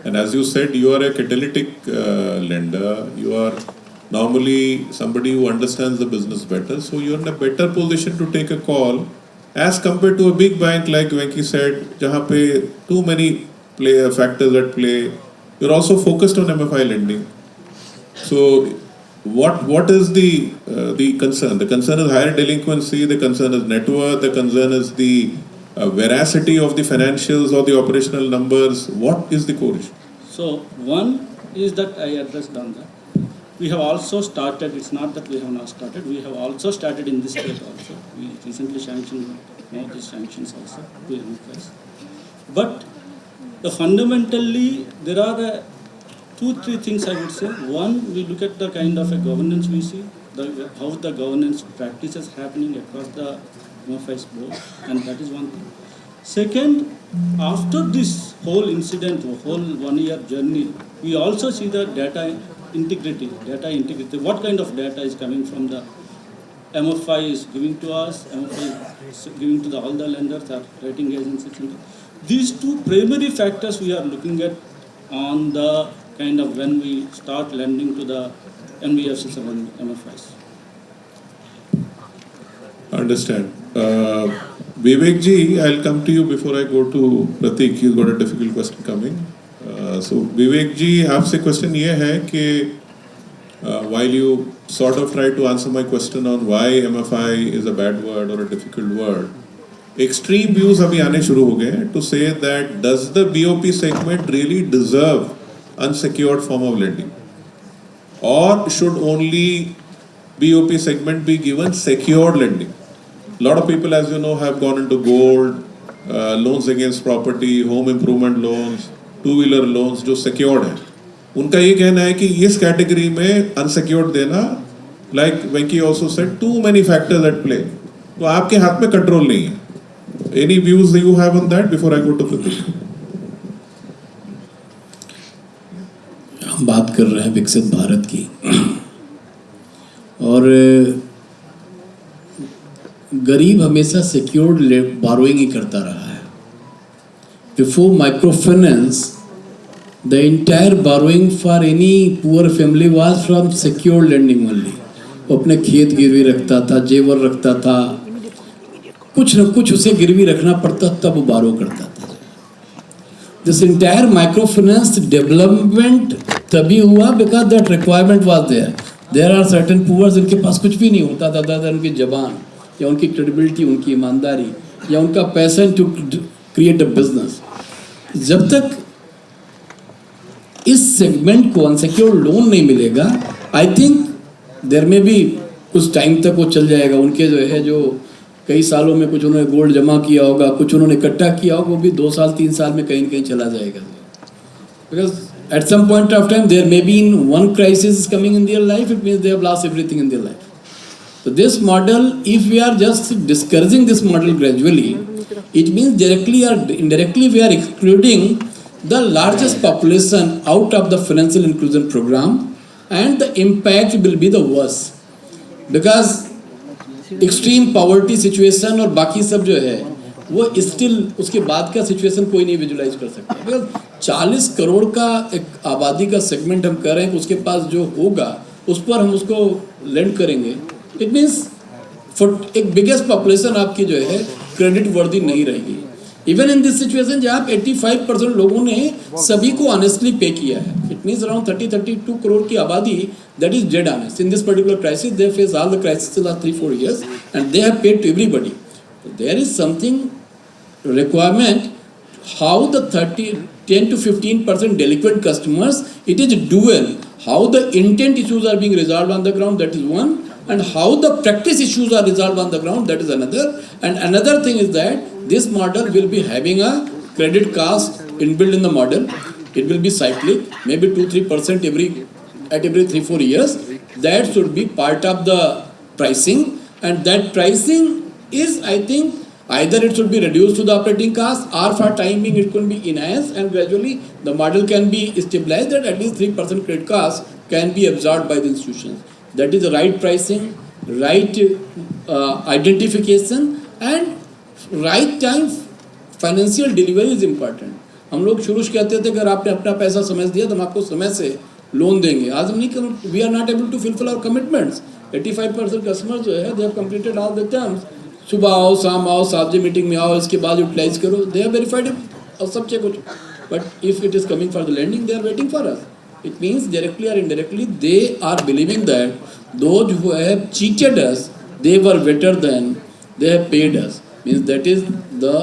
And as you said, you are a catalytic lender. You are normally somebody who understands the business better, so you're in a better position to take a call as compared to a big bank like Venki said, जहाँ पे too many factors at play. You're also focused on MFI lending. So what is the concern? The concern is higher delinquency. The concern is net worth. The concern is the veracity of the financials or the operational numbers. What is the core issue? So one is that I addressed on that. We have also started, it's not that we have not started, we have also started in this state also. We recently sanctioned these sanctions also to MFIs. But fundamentally, there are 2-3 things I would say. One, we look at the kind of a governance we see, how the governance practices happening across the MFIs board, and that is one thing. Second, after this whole incident, whole 1 year journey, we also see the data integrity. What kind of data is coming from the MFI is giving to us, MFI is giving to all the lenders or rating agencies. These two primary factors we are looking at on the kind of when we start lending to the NBFCs and MFIs. understand. Vivek ji, I'll come to you before I go to Pratik. He's got a difficult question coming. So Vivek ji, आपसे question ये है कि while you sort of try to answer my question on why MFI is a bad word or a difficult word, extreme views अभी आने शुरू हो गए हैं to say that does the BOP segment really deserve unsecured form of lending, or should only BOP segment be given secured lending? A lot of people, as you know, have gone into gold, loans against property, home improvement loans, two-wheeler loans जो secured हैं. उनका ये कहना है कि इस category में unsecured देना, like Venki also said, too many factors at play. तो आपके हाथ में control नहीं है. Any views that you have on that before I go to Pratik? हम बात कर रहे हैं विकसित भारत की और गरीब हमेशा सिक्योर्ड बारोइंग ही करता रहा है. Before micro finance the entire borrowing for any poor family was from secured lending only. वो अपने खेत गिरवी रखता था, जेवर रखता था, कुछ न कुछ उसे गिरवी रखना पड़ता तब वो बारो करता था. This entire micro finance development तभी हुआ because that requirement was there. There are certain poors जिनके पास कुछ भी नहीं होता था अदर देन उनकी जबान या उनकी क्रेडिबिलिटी, उनकी ईमानदारी या उनका passion to create a business. जब तक इस सेगमेंट को अनसिक्योर्ड लोन नहीं मिलेगा, आई थिंक देयर में भी कुछ टाइम तक वो चल जाएगा. उनके जो कई सालों में कुछ उन्होंने गोल्ड जमा किया होगा, कुछ उन्होंने इकट्ठा किया होगा, वो भी 2 साल 3 साल में कहीं न कहीं चला जाएगा. Because at some point of time there may be in one crisis is coming in their life, it means they have lost everything in their life. So this model, if we are just discouraging this model gradually, it means directly or indirectly we are excluding the largest population out of the financial inclusion program, and the impact will be the worst. Because extreme poverty situation और बाकी सब जो है वो still उसके बाद का situation कोई नहीं विजुलाइज कर सकता. बिकॉज 40 करोड़ का एक आबादी का सेगमेंट हम कर रहे हैं, उसके पास जो होगा उस पर हम उसको लेंड करेंगे. इट मीन्स फॉर एक बिगेस्ट पॉपुलेशन आपकी जो है क्रेडिट वर्दी नहीं रहेगी. इवन इन दिस सिचुएशन जहाँ 85% लोगों ने सभी को ऑनेस्टली पे किया है. इट मीन्स अराउंड 32 करोड़ की आबादी that is dead honest. In this particular crisis, they face all the crises in the last 3-4 years, and they have paid to everybody. There is something requirement how the 10 to 15% delinquent customers, it is dual. How the intent issues are being resolved on the ground, that is one, and how the practice issues are resolved on the ground, that is another. And another thing is that this model will be having a credit cost inbuilt in the model. It will be cyclic, maybe 2-3% every 3-4 years. That should be part of the pricing, and that pricing is, I think, either it should be reduced to the operating cost, or for time being it could be enhanced, and gradually the model can be stabilized that at least 3% credit cost can be absorbed by the institutions. That is the right pricing, right identification, and right time financial delivery is important. हम लोग शुरू से कहते थे अगर आपने अपना पैसा समय दिया तो हम आपको समय से लोन देंगे. आज हम नहीं, we are not able to fulfil our commitments. 85% customers जो है they have completed all the terms. सुबह आओ, शाम आओ, 7 बजे मीटिंग में आओ, इसके बाद यूटिलाइज करो. दे हैव वेरीफाइड और सब चेक हो चुका. But if it is coming for the landing, they are waiting for us. It means directly or indirectly they are believing that those who have cheated us, they were better than they have paid us. Means that is the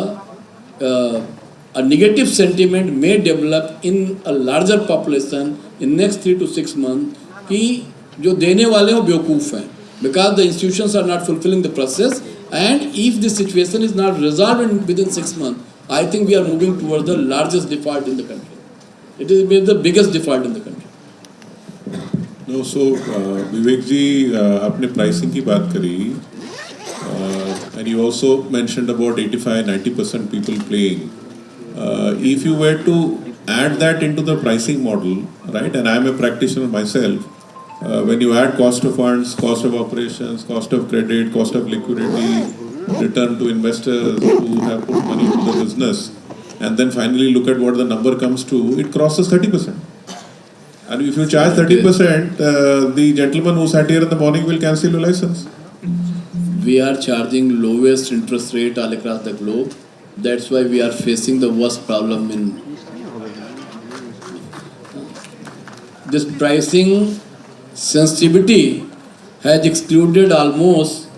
a negative sentiment may develop in a larger population in next 3 to 6 months कि जो देने वाले हैं वो बेवकूफ़ हैं, because the institutions are not fulfilling the process, and if this situation is not resolved within 6 months, I think we are moving towards the largest default in the country. It is the biggest default in the country. No, so Vivek ji, आपने pricing की बात करी, and you also mentioned about 85-90% people playing. If you were to add that into the pricing model, right, and I am a practitioner myself, when you add cost of funds, cost of operations, cost of credit, cost of liquidity, return to investors who have put money into the business, and then finally look at what the number comes to, it crosses 30%. And if you charge 30%, the gentleman who sat here in the morning will cancel your license. we are charging lowest interest rate all across the globe. That's why we are facing the worst problem in this pricing sensitivity has excluded almost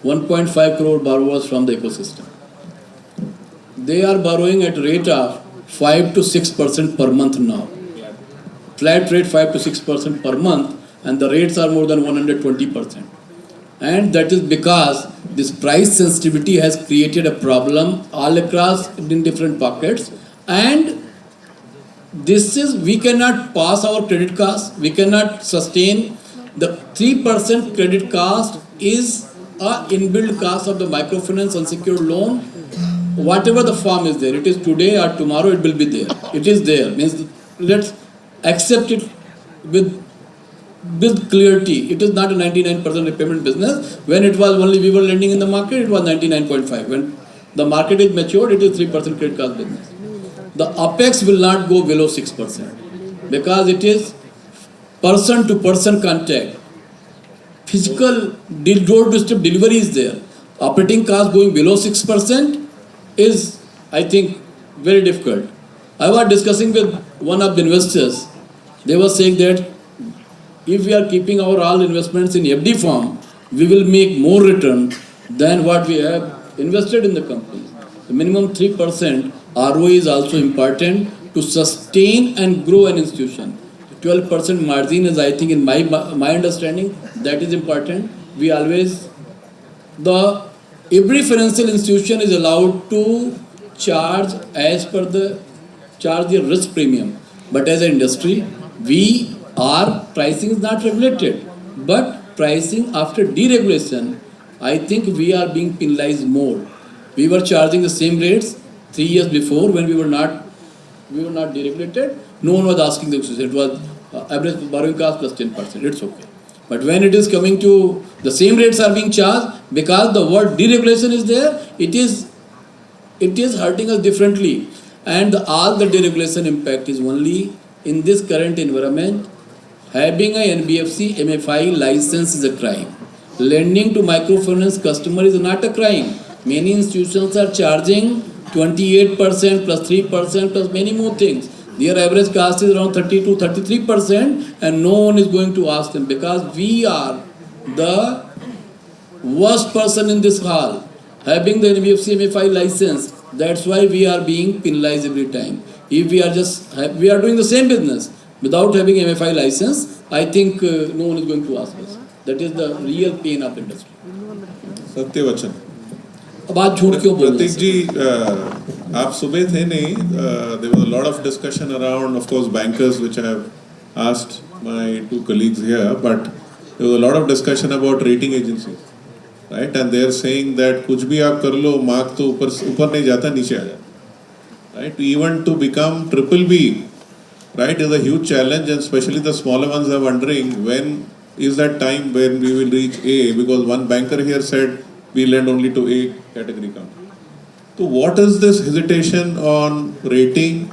1.5 crore borrowers from the ecosystem. They are borrowing at a rate of 5 to 6% per month now. Flat rate 5 to 6% per month, and the rates are more than 120%. And that is because this price sensitivity has created a problem all across in different pockets. And this is, we cannot pass our credit cost, we cannot sustain. The 3% credit cost is a inbuilt cost of the microfinance unsecured loan. Whatever the form is there, it is today or tomorrow, it will be there. It is there. Means let's accept it with clarity. It is not a 99% repayment business. When it was only we were lending in the market, it was 99.5. When the market is matured, it is 3% credit cost business. The OPEX will not go below 6% because it is person to person contact. Physical door-to-step delivery is there. Operating cost going below 6% is, I think, very difficult. I was discussing with one of the investors. They were saying that if we are keeping our all investments in FD form, we will make more return than what we have invested in the company. The minimum 3% ROE is also important to sustain and grow an institution. 12% margin is, I think, in my understanding, that is important. We always, every financial institution is allowed to charge as per the risk premium. But as an industry, our pricing is not regulated. But pricing after deregulation, I think we are being penalized more. We were charging the same rates 3 years before when we were not deregulated. No one was asking the question. It was average borrowing cost plus 10%. It's okay. But when it is coming to the same rates are being charged, because the word deregulation is there, it is hurting us differently. And all the deregulation impact is only in this current environment. Having a NBFC MFI license is a crime. Lending to microfinance customer is not a crime. Many institutions are charging 28% plus 3% plus many more things. Their average cost is around 30 to 33%, and no one is going to ask them because we are the worst person in this hall. Having the NBFC MFI license, that's why we are being penalized every time. If we are doing the same business without having MFI license, I think no one is going to ask us. That is the real pain of industry. सत्यवचन अब आज झूठ क्यों बोल रहे प्रतीक हैं? जी आप सुबह थे नहीं there was a lot of discussion around of course bankers which I have asked my two colleagues here, but there was a lot of discussion about rating agencies, right? And they are saying that कुछ भी आप कर लो mark तो ऊपर नहीं जाता नीचे आ जाता, right? Even to become BBB, right, is a huge challenge, and especially the smaller ones are wondering when is that time when we will reach A, because one banker here said we lend only to A category company. So what is this hesitation on rating?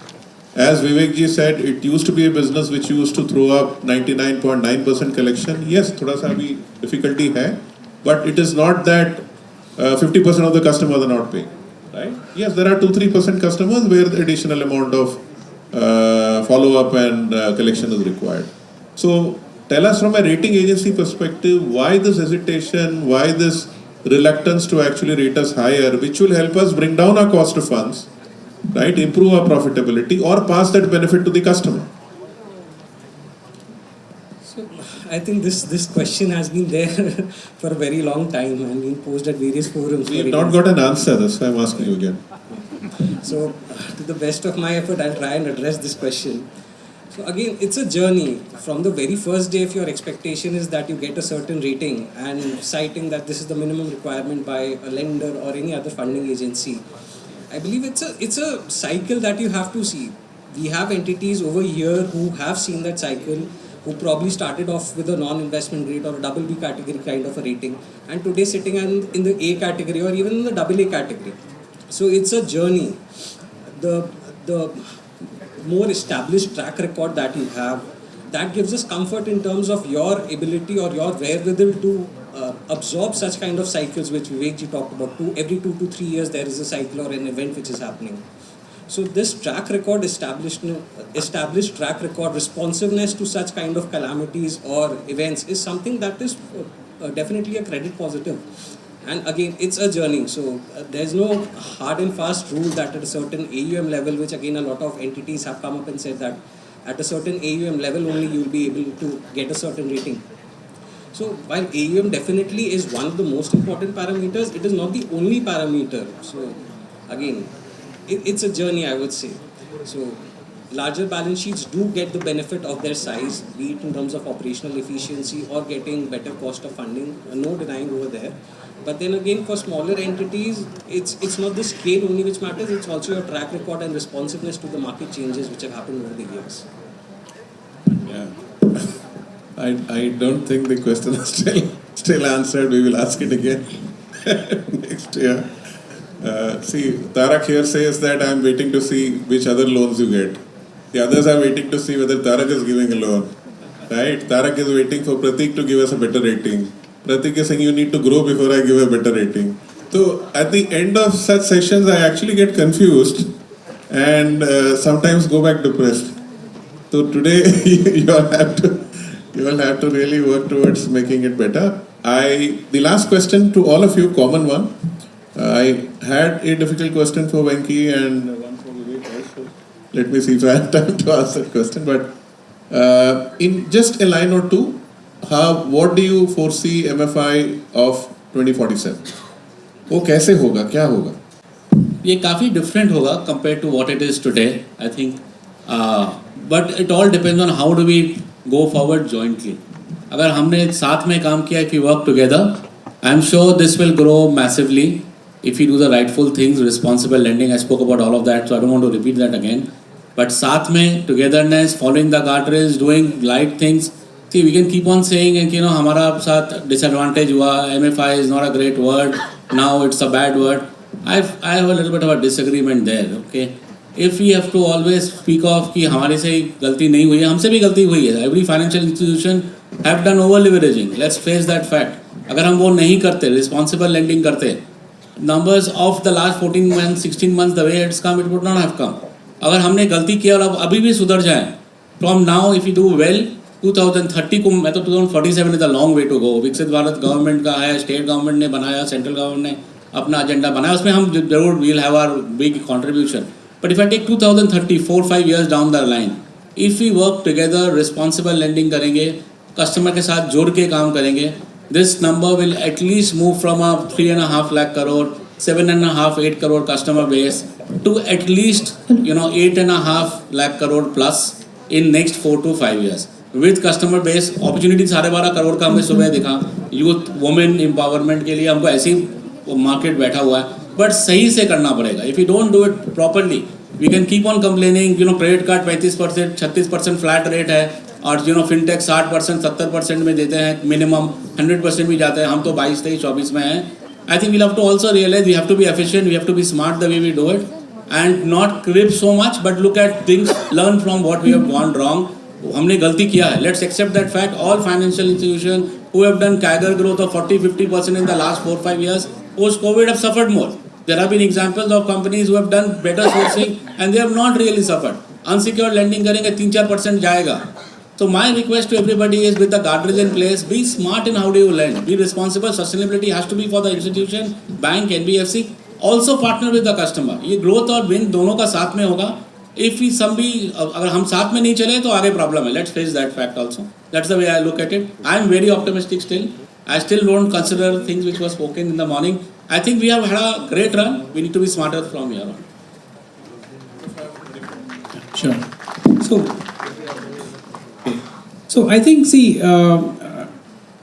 As Vivek ji said, it used to be a business which used to throw up 99.9% collection. Yes, thoda sa bhi difficulty hai, but it is not that 50% of the customers are not paying, right? Yes, there are 2-3% customers where the additional amount of follow-up and collection is required. So tell us from a rating agency perspective, why this hesitation, why this reluctance to actually rate us higher, which will help us bring down our cost of funds, right, improve our profitability or pass that benefit to the customer. So I think this question has been there for a very long time and been posed at various forums. We have not got an answer, that's why I'm asking you again. So to the best of my effort, I'll try and address this question. So again, it's a journey. From the very first day, if your expectation is that you get a certain rating and citing that this is the minimum requirement by a lender or any other funding agency, I believe it's a cycle that you have to see. We have entities over here who have seen that cycle, who probably started off with a non-investment grade or a BB category kind of a rating, and today sitting in the A category or even in the AA category. So it's a journey. The more established track record that you have, that gives us comfort in terms of your ability or your wherewithal to absorb such kind of cycles which Vivekji talked about. Every 2 to 3 years there is a cycle or an event which is happening. So this track record, established track record, responsiveness to such kind of calamities or events is something that is definitely a credit positive. And again, it's a journey. So there's no hard and fast rule that at a certain AUM level, which again a lot of entities have come up and said that at a certain AUM level only you'll be able to get a certain rating. So while AUM definitely is one of the most important parameters, it is not the only parameter. So again, it's a journey, I would say. So larger balance sheets do get the benefit of their size, be it in terms of operational efficiency or getting better cost of funding, no denying over there. But then again, for smaller entities, it's not the scale only which matters, it's also your track record and responsiveness to the market changes which have happened over the years. Yeah. I don't think the question is still answered. We will ask it again next year. See, Tarak here says that I am waiting to see which other loans you get. The others are waiting to see whether Tarak is giving a loan. Right? Tarak is waiting for Pratik to give us a better rating. Pratik is saying you need to grow before I give a better rating. So at the end of such sessions, I actually get confused and sometimes go back depressed. So today you all have to really work towards making it better. The last question to all of you, common one. I had a difficult question for Venki and one for Vivek also. Let me see if I have time to ask that question. But in just a line or two, what do you foresee MFI of 2047? वो कैसे होगा, क्या होगा? ये काफ़ी different होगा compared to what it is today, I think. But it all depends on how do we go forward jointly. अगर हमने साथ में काम किया, if we work together, I'm sure this will grow massively. If we do the rightful things, responsible lending, I spoke about all of that, so I don't want to repeat that again. But साथ में, togetherness, following the guardrails, doing right things. See, we can keep on saying, and हमारा साथ disadvantage हुआ, MFI is not a great word, now it's a bad word. I have a little bit of a disagreement there, okay? If we have to always speak of कि हमारे से गलती नहीं हुई है, हमसे भी गलती हुई है. Every financial institution have done over leveraging. Let's face that fact. अगर हम वो नहीं करते, responsible lending करते, numbers of the last 14 months, 16 months, the way it's come, it would not have come. अगर हमने गलती किया और अब अभी भी सुधर जाए, from now if we do well, 2030 को मैं तो 2047 is a long way to go. विकसित भारत गवर्नमेंट का है, स्टेट गवर्नमेंट ने बनाया, सेंट्रल गवर्नमेंट ने अपना एजेंडा बनाया, उसमें हम जरूर we'll have our big contribution. But if I take 2030, 4-5 years down the line, if we work together, responsible lending करेंगे, customer के साथ जोड़ के काम करेंगे, this number will at least move from a 3.5 lakh crore, 7.5-8 crore customer base to at least 8.5 lakh crore plus in next 4 to 5 years. With customer base opportunity 12.5 crore का हमने सुबह देखा, youth women empowerment के लिए हमको ऐसी market बैठा हुआ है, but सही से करना पड़ेगा. If we don't do it properly, we can keep on complaining, credit card 35%, 36% flat rate है, और fintech 60%, 70% में देते हैं, minimum 100% भी जाते हैं, हम तो 22, 23, 24 में हैं. I think we'll have to also realize we have to be efficient, we have to be smart the way we do it, and not crib so much, but look at things, learn from what we have gone wrong. हमने गलती किया है. Let's accept that fact. All financial institutions who have done CAGR growth of 40-50% in the last 4-5 years, post-COVID have suffered more. There have been examples of companies who have done better sourcing and they have not really suffered. Unsecured lending करेंगे 3-4% जाएगा. So my request to everybody is, with the guardrails in place, be smart in how do you lend. Be responsible. Sustainability has to be for the institution, bank, NBFC. Also partner with the customer. ये growth और win दोनों का साथ में होगा. If we अगर हम साथ में नहीं चले तो आगे problem है. Let's face that fact also. That's the way I look at it. I am very optimistic still. I still don't consider things which were spoken in the morning. I think we have had a great run. We need to be smarter from here on. Sure. So I think,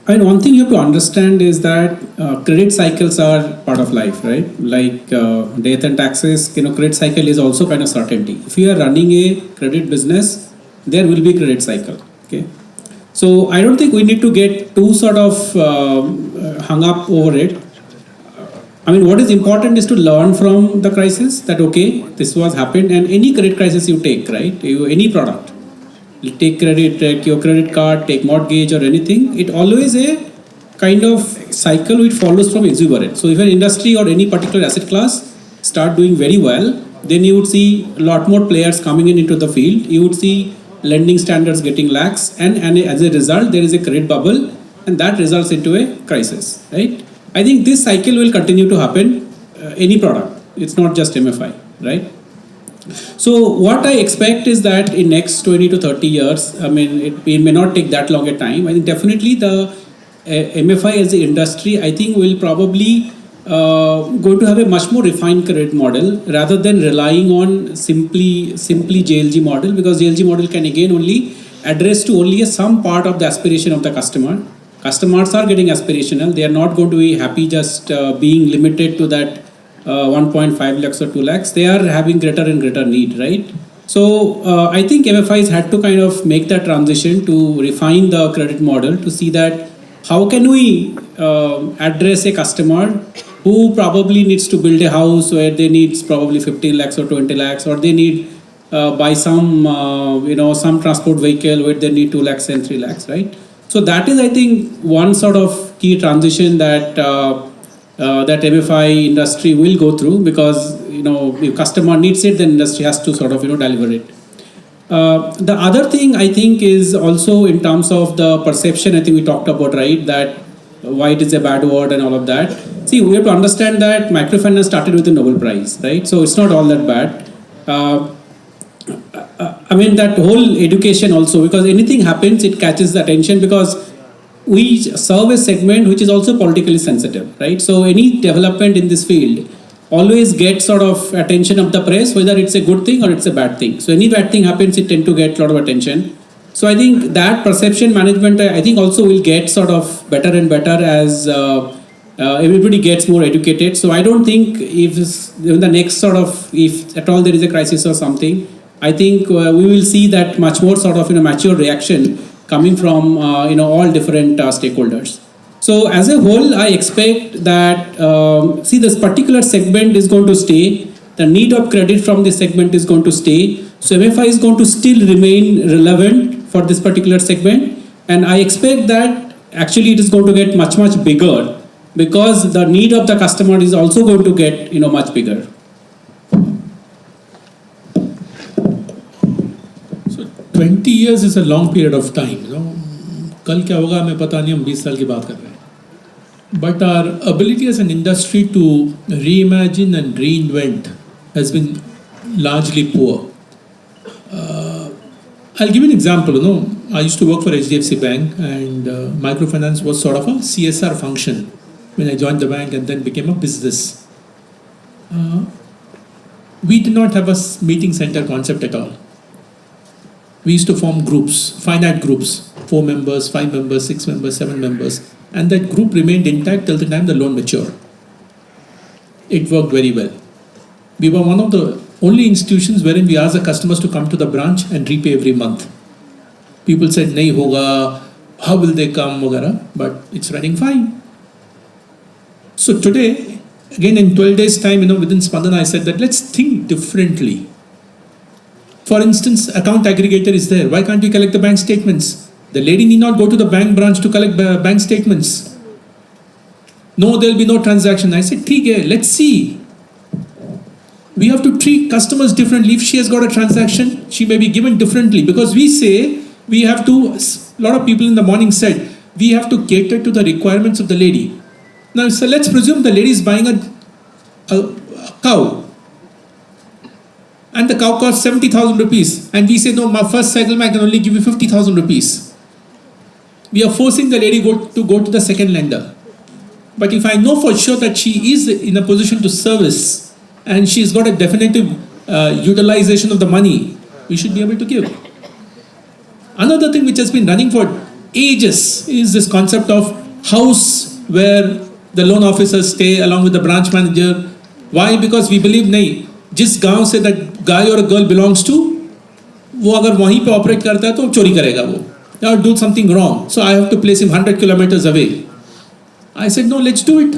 one thing you have to understand is that credit cycles are part of life, right? Like death and taxes, credit cycle is also kind of certainty. If you are running a credit business, there will be credit cycle, okay? So I don't think we need to get too sort of hung up over it. What is important is to learn from the crisis, that okay, this was happened, and any credit crisis you take, right? Any product. Take credit, take your credit card, take mortgage or anything, it always a kind of cycle which follows from exuberant. So if an industry or any particular asset class start doing very well, then you would see a lot more players coming in into the field. You would see lending standards getting lax, and as a result, there is a credit bubble, and that results into a crisis, right? I think this cycle will continue to happen, any product. It's not just MFI, right? So what I expect is that in next 20 to 30 years, I mean, it may not take that long a time. I think definitely the MFI as an industry, I think will probably going to have a much more refined credit model rather than relying on simply JLG model, because JLG model can again only address to only some part of the aspiration of the customer. Customers are getting aspirational. They are not going to be happy just being limited to that 1.5 lakhs or 2 lakhs. They are having greater and greater need, right? So I think MFIs had to kind of make that transition to refine the credit model to see that how can we address a customer who probably needs to build a house where they need probably 15 lakhs or 20 lakhs, or they need buy some some transport vehicle where they need 2 lakhs and 3 lakhs, right? So that is, I think, one sort of key transition that that MFI industry will go through, because if customer needs it, then industry has to sort of deliver it. The other thing I think is also in terms of the perception. I think we talked about, right, that why it is a bad word and all of that. See, we have to understand that microfinance started with a Nobel Prize, right? So it's not all that bad. I mean, that whole education also, because anything happens, it catches the attention, because we serve a segment which is also politically sensitive, right? So any development in this field always gets sort of attention of the press, whether it's a good thing or it's a bad thing. So any bad thing happens, it tend to get a lot of attention. So I think that perception management, I think also will get sort of better and better as everybody gets more educated. So I don't think if in the next sort of, if at all there is a crisis or something, I think we will see that much more sort of mature reaction coming from all different stakeholders. So as a whole, I expect that see, this particular segment is going to stay. The need of credit from this segment is going to stay. So MFI is going to still remain relevant for this particular segment, and I expect that actually it is going to get much bigger, because the need of the customer is also going to get much bigger. So 20 years is a long period of time. कल क्या होगा हमें पता नहीं, हम 20 साल की बात कर रहे हैं. But our ability as an industry to reimagine and reinvent has been largely poor. I'll give you an example. I used to work for HDFC Bank, and microfinance was sort of a CSR function when I joined the bank and then became a business. We did not have a meeting center concept at all. We used to form groups, finite groups, 4 members, 5 members, 6 members, 7 members, and that group remained intact till the time the loan matured. It worked very well. We were one of the only institutions wherein we asked the customers to come to the branch and repay every month. People said, nahi hoga, how will they come, vagara, but it's running fine. So today, again in 12 days time, within Spandana, I said that let's think differently. For instance, account aggregator is there. Why can't we collect the bank statements? The lady need not go to the bank branch to collect bank statements. No, there will be no transaction. I said, okay, let's see. We have to treat customers differently. If she has got a transaction, she may be given differently, because we say we have to, a lot of people in the morning said, we have to cater to the requirements of the lady. Now, so let's presume the lady is buying a cow, and the cow costs 70,000 rupees, and we say, no, my first settlement I can only give you 50,000 rupees. We are forcing the lady to go to the second lender. But if I know for sure that she is in a position to service, and she's got a definitive utilization of the money, we should be able to give. Another thing which has been running for ages is this concept of house where the loan officers stay along with the branch manager. Why? Because we believe, nahi, जिस गांव से that guy or a girl belongs to, वो अगर वहीं पे operate करता है तो चोरी करेगा वो, or do something wrong. So I have to place him 100 kilometers away. I said, no, let's do it.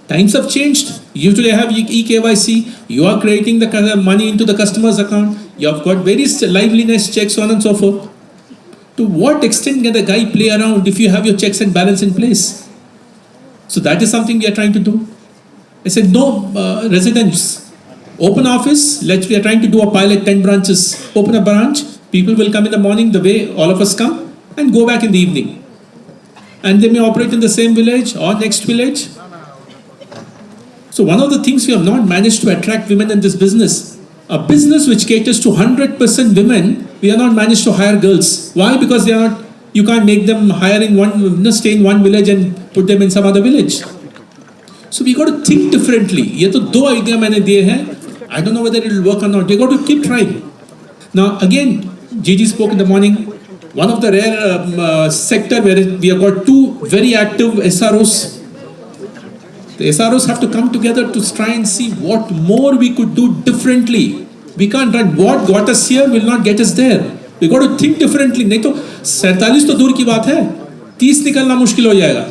Times have changed. You today have eKYC. You are creating the money into the customer's account. You have got various liveliness checks, so on and so forth. To what extent can the guy play around if you have your checks and balance in place? So that is something we are trying to do. I said, no residents, open office, we are trying to do a pilot, 10 branches, open a branch, people will come in the morning the way all of us come and go back in the evening. And they may operate in the same village or next village. So one of the things we have not managed to attract women in this business, a business which caters to 100% women, we have not managed to hire girls. Why? Because they are not, you can't make them hire in one, stay in one village and put them in some other village. So we got to think differently. ये तो दो idea मैंने दिए हैं. I don't know whether it will work or not. We got to keep trying. Now again, Gigi spoke in the morning. One of the rare sector where we have got two very active SROs. The SROs have to come together to try and see what more we could do differently. We can't run. What got us here will not get us there. We got to think differently. नहीं तो 47 तो दूर की बात है. 30 निकलना मुश्किल हो जाएगा.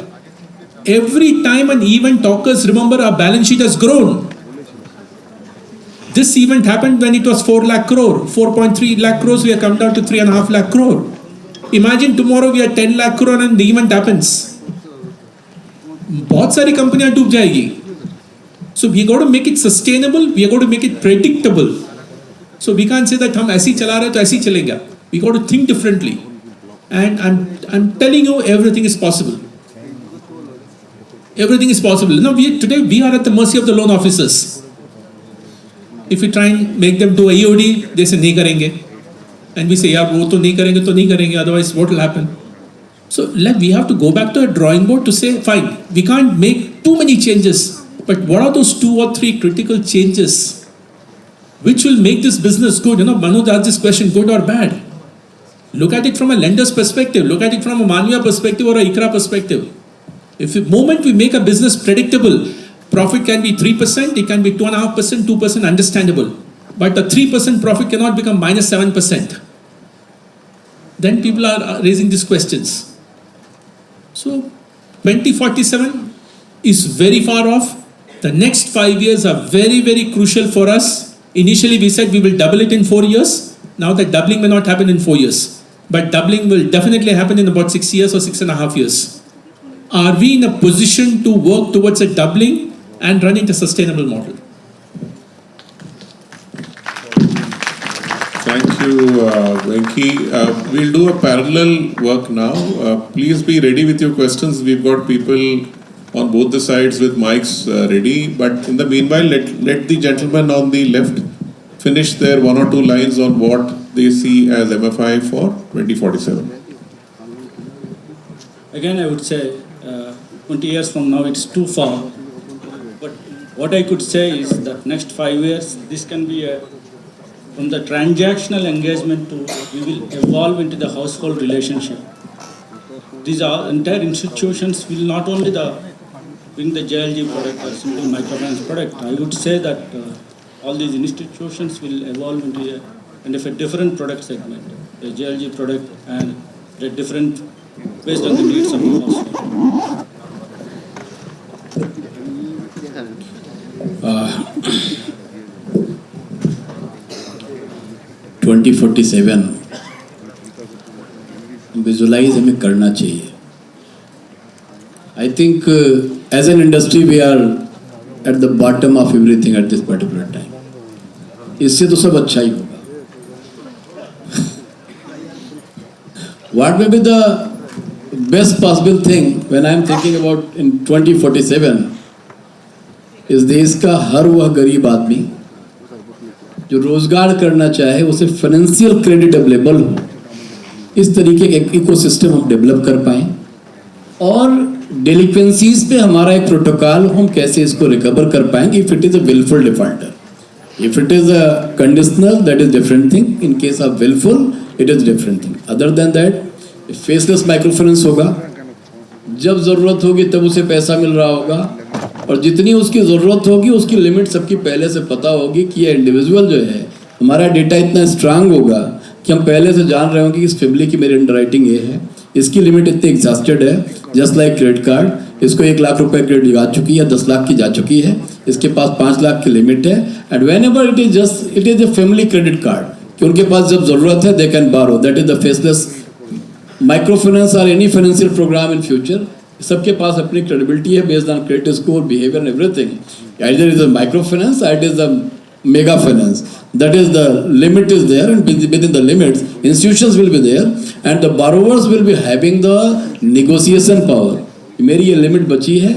Every time an event occurs, remember our balance sheet has grown. This event happened when it was 4 lakh crore. 4.3 lakh crores, we have come down to 3.5 lakh crore. Imagine tomorrow we are 10 lakh crore and the event happens. बहुत सारी कंपनियां डूब जाएगी. So we got to make it sustainable. We are going to make it predictable. So we can't say that हम ऐसे ही चला रहे तो ऐसे ही चलेगा. We got to think differently. And I'm telling you, everything is possible. Everything is possible. Now today we are at the mercy of the loan officers. If we try and make them do EOD, they say नहीं करेंगे. And we say, यार वो तो नहीं करेंगे, otherwise what will happen? So we have to go back to a drawing board to say, fine, we can't make too many changes, but what are those 2 or 3 critical changes which will make this business good? Manu asked this question, good or bad? Look at it from a lender's perspective, look at it from a Manviya perspective or a ICRA perspective. If the moment we make a business predictable, profit can be 3%, it can be 2.5%, 2%, understandable. But a 3% profit cannot become minus 7%. Then people are raising these questions. So 2047 is very far off. The next 5 years are very, very crucial for us. Initially we said we will double it in 4 years. Now that doubling may not happen in 4 years. But doubling will definitely happen in about 6 years or 6.5 years. Are we in a position to work towards a doubling and run it a sustainable model? Thank you, Venki. We'll do a parallel work now. Please be ready with your questions. We've got people on both the sides with mics ready. But in the meanwhile, let the gentleman on the left finish their 1 or 2 lines on what they see as MFI for 2047. Again, I would say 20 years from now, it's too far. But what I could say is that next 5 years, this can be from the transactional engagement to, we will evolve into the household relationship. These are entire institutions will not only bring the JLG product or simple microfinance product. I would say that all these institutions will evolve into a kind of a different product segment, the JLG product, and the different based on the needs of the household. 2047 visualise हमें करना चाहिए. I think as an industry we are at the bottom of everything at this particular time. इससे तो सब अच्छा ही होगा. What may be the best possible thing when I am thinking about in 2047 इस देश का हर वह गरीब आदमी जो रोजगार करना चाहे उसे फाइनेंशियल क्रेडिट अवेलेबल हो. इस तरीके का इकोसिस्टम हम डेवलप कर पाएं और डेलिक्वेंसीज पे हमारा एक प्रोटोकॉल हम कैसे इसको रिकवर कर पाएंगे. If it is a wilful defaulter, if it is a conditional, that is different thing. In case of wilful it is different thing. Other than that faceless microfinance होगा. जब ज़रूरत होगी तब उसे पैसा मिल रहा होगा और जितनी उसकी ज़रूरत होगी उसकी लिमिट सबकी पहले से पता होगी कि ये इंडिविजुअल जो है, हमारा डेटा इतना स्ट्रांग होगा कि हम पहले से जान रहे होंगे कि इस फैमिली की मेरी अंडरराइटिंग ये है, इसकी लिमिट इतनी एग्जॉस्टेड है. जस्ट लाइक क्रेडिट कार्ड, इसको 1 लाख रुपए क्रेडिट जा चुकी है, 10 लाख की जा चुकी है, इसके पास 5 लाख की लिमिट है. And when ever it is a family credit card कि उनके पास जब ज़रूरत है दे कैन बारो. That is the faceless microfinance or any financial program in future सबके पास अपनी क्रेडिबिलिटी है based on credit score, behaviour and everything. Either it is a microfinance or it is a mega finance. That is the limit is there, and within the limits, institutions will be there, and the borrowers will be having the negotiation power. मेरी ये limit बची है,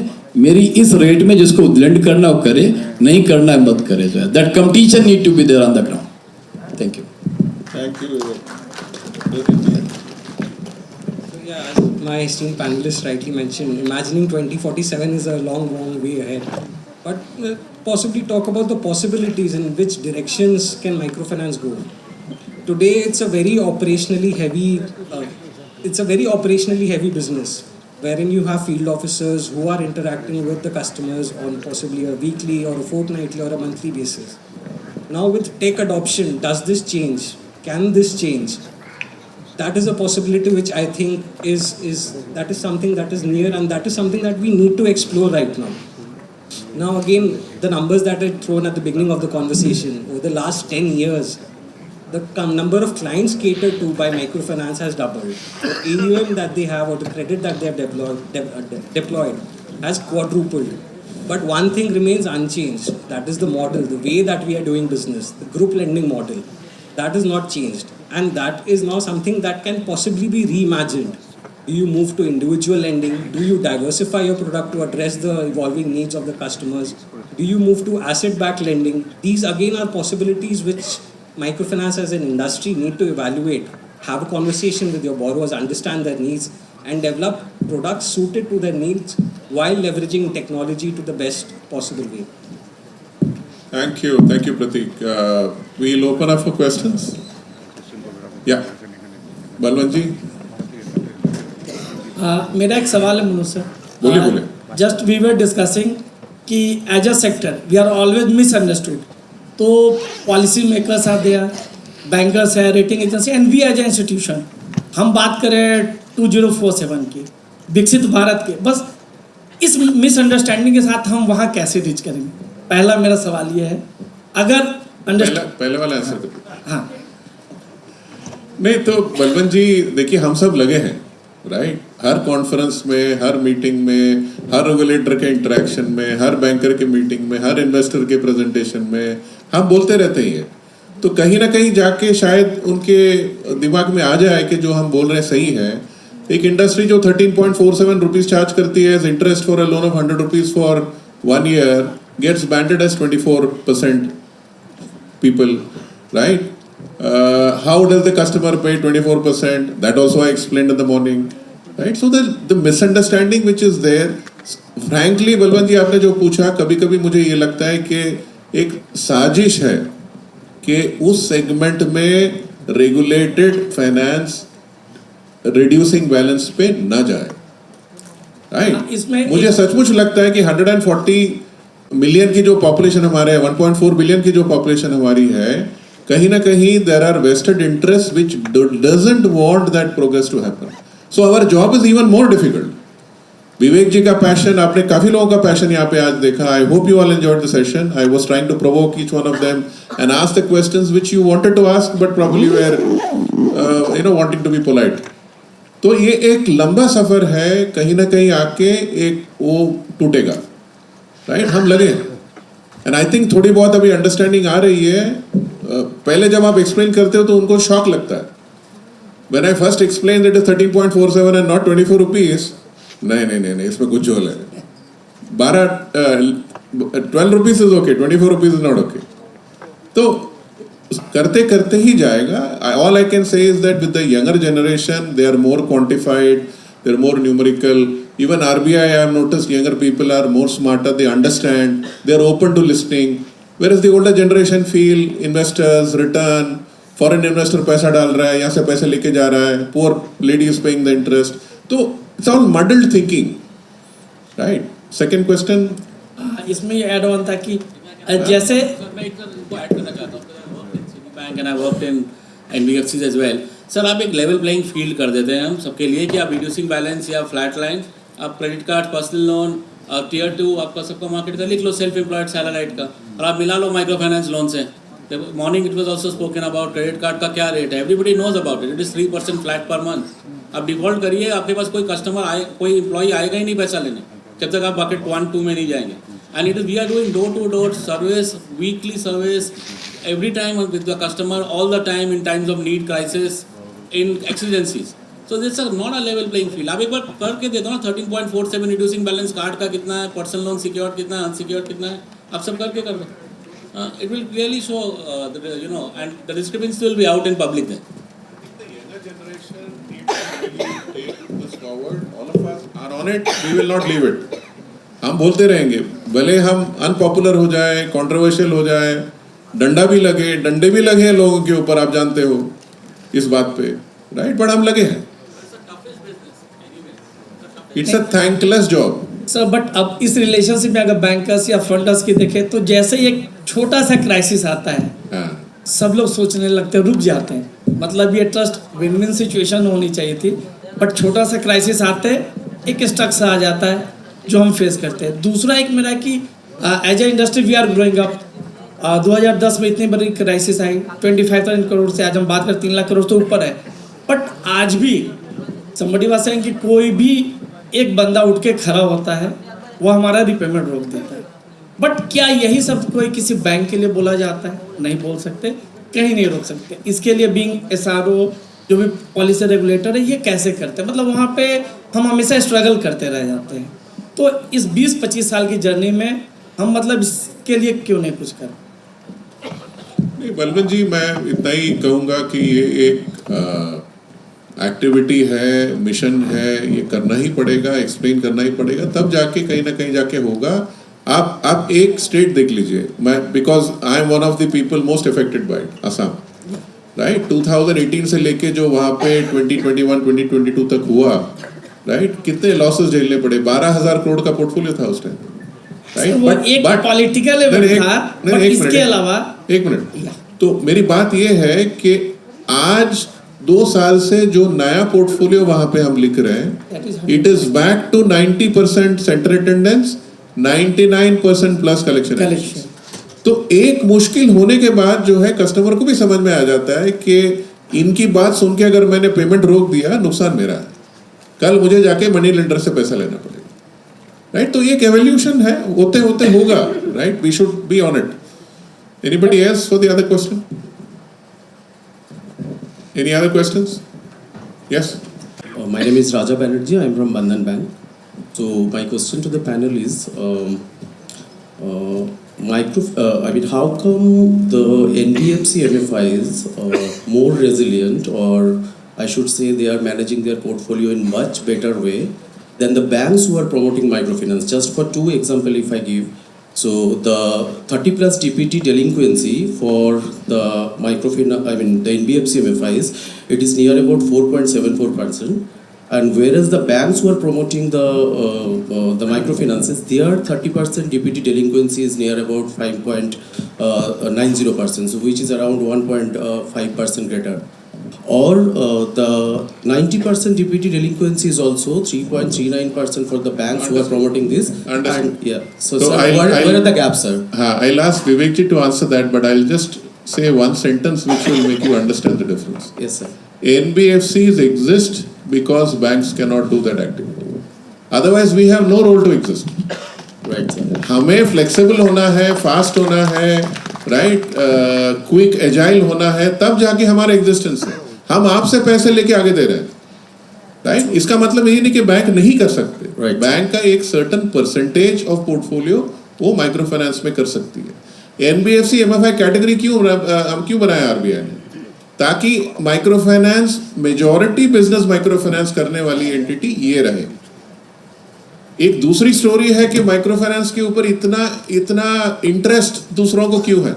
मेरी इस rate में जिसको land करना हो करे, नहीं करना है मत करे. जो है that competition need to be there on the ground. Thank you. Thank you. Yeah, as my esteemed panelist rightly mentioned, imagining 2047 is a long, long way ahead. But possibly talk about the possibilities in which directions can microfinance go. Today, it's a very operationally heavy business, wherein you have field officers who are interacting with the customers on possibly a weekly or a fortnightly or a monthly basis. Now, with tech adoption, does this change? Can this change? That is a possibility which I think is something that is near, and that is something that we need to explore right now. Now again, the numbers that I thrown at the beginning of the conversation, over the last 10 years, the number of clients catered to by microfinance has doubled. The AUM that they have or the credit that they have deployed has quadrupled. But one thing remains unchanged. That is the model, the way that we are doing business, the group lending model. That is not changed. And that is now something that can possibly be reimagined. Do you move to individual lending? Do you diversify your product to address the evolving needs of the customers? Do you move to asset-backed lending? These again are possibilities which microfinance as an industry need to evaluate, have a conversation with your borrowers, understand their needs, and develop products suited to their needs while leveraging technology to the best possible way. Thank you, Pratik. We'll open up for questions. Yeah, Balwant ji. मेरा एक सवाल है Manoj sir. बोले. Just we were discussing कि as a sector we are always misunderstood. तो policy makers are there, bankers है, rating agency, and we as a institution. हम बात करें 2047 की, विकसित भारत के, बस इस मिसअंडरस्टैंडिंग के साथ हम वहाँ कैसे रीच करेंगे? पहला मेरा सवाल ये है. अगर पहले वाला आंसर दो. हाँ नहीं तो बलवंत जी देखिए, हम सब लगे हैं, राइट? हर कॉन्फ्रेंस में, हर मीटिंग में, हर रेगुलेटर के इंटरेक्शन में, हर बैंकर के मीटिंग में, हर इन्वेस्टर के प्रेजेंटेशन में हम बोलते रहते ही हैं. तो कहीं ना कहीं जाके शायद उनके दिमाग में आ जाए कि जो हम बोल रहे हैं सही है. एक इंडस्ट्री जो 13.47 रुपीज चार्ज करती है as interest for a loan of 100 rupees for 1 year gets banded as 24% people, right? How does the customer pay 24%? That also I explained in the morning, right? So the misunderstanding which is there, frankly, Balwant ji आपने जो पूछा, कभी-कभी मुझे ये लगता है कि एक साजिश है कि उस सेगमेंट में रेगुलेटेड फाइनेंस रिड्यूसिंग बैलेंस पे ना जाए, राइट? इसमें मुझे सचमुच लगता है कि 140 मिलियन की जो पॉपुलेशन हमारे 1.4 बिलियन की जो पॉपुलेशन हमारी है, कहीं ना कहीं there are vested interest which doesn't want that progress to happen. So our job is even more difficult. Vivek ji का पैशन, आपने काफी लोगों का पैशन यहाँ पे आज देखा. I hope you all enjoyed the session. I was trying to provoke each one of them and ask the questions which you wanted to ask but probably were wanting to be polite. तो ये एक लंबा सफर है, कहीं ना कहीं आके एक वो टूटेगा, राइट? हम लगे एंड आई थिंक थोड़ी बहुत अभी अंडरस्टैंडिंग आ रही है. पहले जब आप एक्सप्लेन करते हो तो उनको शॉक लगता है. When I first explain that is 13.47 and not 24 rupees, नहीं इसमें कुछ झोल है. 12 rupees is okay, 24 rupees is not okay. तो करते करते ही जाएगा. All I can say is that with the younger generation they are more quantified, they are more numerical. Even RBI, I have noticed younger people are more smarter, they understand, they are open to listening. Whereas the older generation feel investors, return, foreign investor पैसा डाल रहा है, यहाँ से पैसे लेके जा रहा है, poor lady is paying the interest. तो it's all muddled thinking, right? Second question. इसमें ये ऐड ऑन था कि जैसे मैं एक उनको ऐड करना चाहता हूँ. Bank and I worked in NBFCs as well. Sir आप एक लेवल प्लेइंग फील्ड कर देते हैं हम सबके लिए कि आप रिड्यूसिंग बैलेंस या फ्लैट लाइन, आप credit card, personal loan, tier 2 आपका सबका मार्केट का लिख लो, सेल्फ एम्प्लॉयड, सैलराइड का, और आप मिला लो माइक्रो फाइनेंस लोन से. Morning it was also spoken about credit card का क्या रेट है. Everybody knows about it. It is 3% flat per month. आप डिफॉल्ट करिए, आपके पास कोई कस्टमर आए, कोई एम्प्लॉय आएगा ही नहीं पैसा लेने जब तक आप बकेट 1, 2 में नहीं जाएंगे. And it is we are doing door to door service, weekly service, every time with the customer, all the time in times of need, crisis, in exigencies. So this is not a level playing field. आप एक बार करके दे दो ना 13.47 reducing balance card का कितना है, personal loan secured कितना है, अनसिक्योर्ड कितना है, आप सब करके कर दो. It will clearly show, and the discrepancy will be out in public then. The younger generation needs to really take this forward. All of us are on it. We will not leave it. हम बोलते रहेंगे, भले हम unpopular हो जाए, controversial हो जाए, डंडा भी लगे, डंडे भी लगे हैं लोगों के ऊपर, आप जानते हो इस बात पे, राइट? बट हम लगे हैं. It's a thankless job. Sir but अब इस रिलेशनशिप में अगर बैंकर्स या फंडर्स की देखें तो जैसे ही एक छोटा सा क्राइसिस आता है, हाँ. सब लोग सोचने लगते हैं, रुक जाते हैं. मतलब ये ट्रस्ट विन विन सिचुएशन होनी चाहिए थी, बट छोटा सा क्राइसिस आते एक स्टक सा आ जाता है जो हम फेस करते हैं. दूसरा एक मेरा कि as a industry we are growing up. 2010 में इतनी बड़ी क्राइसिस आई, 25,000 करोड़ से आज हम बात करें 3 लाख करोड़ तो ऊपर है. बट आज भी somebody was saying कि कोई भी एक बंदा उठ के खड़ा होता है, वो हमारा रिपेमेंट रोक देता है. बट क्या यही सब कोई किसी बैंक के लिए बोला जाता है? नहीं बोल सकते, कहीं नहीं रोक सकते. इसके लिए बीइंग SRO जो भी पॉलिसी रेगुलेटर है, ये कैसे करते हैं? मतलब वहाँ पे हम हमेशा स्ट्रगल करते रह जाते हैं. तो इस 20-25 साल की जर्नी में हम मतलब इसके लिए क्यों नहीं कुछ कर? नहीं बलवंत जी, मैं इतना ही कहूँगा कि ये एक एक्टिविटी है, मिशन है, ये करना ही पड़ेगा, एक्सप्लेन करना ही पड़ेगा, तब जाके कहीं ना कहीं जाके होगा. आप एक स्टेट देख लीजिए, मैं because I am one of the people most affected by Assam, right? 2018 से लेके जो वहाँ पे 2021, 2022 तक हुआ, राइट? कितने लॉसेस झेलने पड़े. 12,000 करोड़ का पोर्टफोलियो था उस टाइम, राइट? वो एक पॉलिटिकल इवेंट था, बट इसके अलावा एक मिनट, तो मेरी बात ये है कि आज 2 साल से जो नया पोर्टफोलियो वहां पे हम लिख रहे हैं, it is back to 90% centre attendance, 99% plus collection. तो एक मुश्किल होने के बाद जो है कस्टमर को भी समझ में आ जाता है कि इनकी बात सुन के अगर मैंने पेमेंट रोक दिया, नुकसान मेरा है, कल मुझे जाके मनी लेंडर से पैसा लेना पड़ेगा, राइट? तो ये एक एवोल्यूशन है, होते होते होगा, right? We should be on it. Anybody else for the other question? Any other questions? Yes. My name is Raja Banerjee. I am from Bandhan Bank. So my question to the panel is, how come the NBFC MFI is more resilient, or I should say they are managing their portfolio in much better way than the banks who are promoting microfinance? Just for 2 examples, if I give. So the 30 plus DPD delinquency for the the NBFC MFIs, it is near about 4.74%, and whereas the banks who are promoting the microfinances, their 30% DPD delinquency is near about 5.90%, so which is around 1.5% greater. Or the 90% DPD delinquency is also 3.39% for the banks who are promoting this. Understood. And yeah, so sir, where are the gaps, sir? I'll ask Vivekji to answer that, but I'll just say one sentence which will make you understand the difference. Yes, sir. NBFCs exist because banks cannot do that activity. Otherwise, we have no role to exist. Right, sir. हमें flexible होना है, fast होना है, right? Quick agile होना है, तब जाके हमारा एग्जिस्टेंस है. हम आपसे पैसे लेके आगे दे रहे हैं, राइट? इसका मतलब ये नहीं कि बैंक नहीं कर सकते. Right. बैंक का एक सर्टन परसेंटेज ऑफ पोर्टफोलियो वो माइक्रो फाइनेंस में कर सकती है. एनबीएफसी एमएफआई कैटेगरी क्यों बनाया आरबीआई ने? ताकि micro finance, majority business micro finance करने वाली एंटिटी ये रहे. एक दूसरी स्टोरी है कि माइक्रो फाइनेंस के ऊपर इतना इंटरेस्ट दूसरों को क्यों है.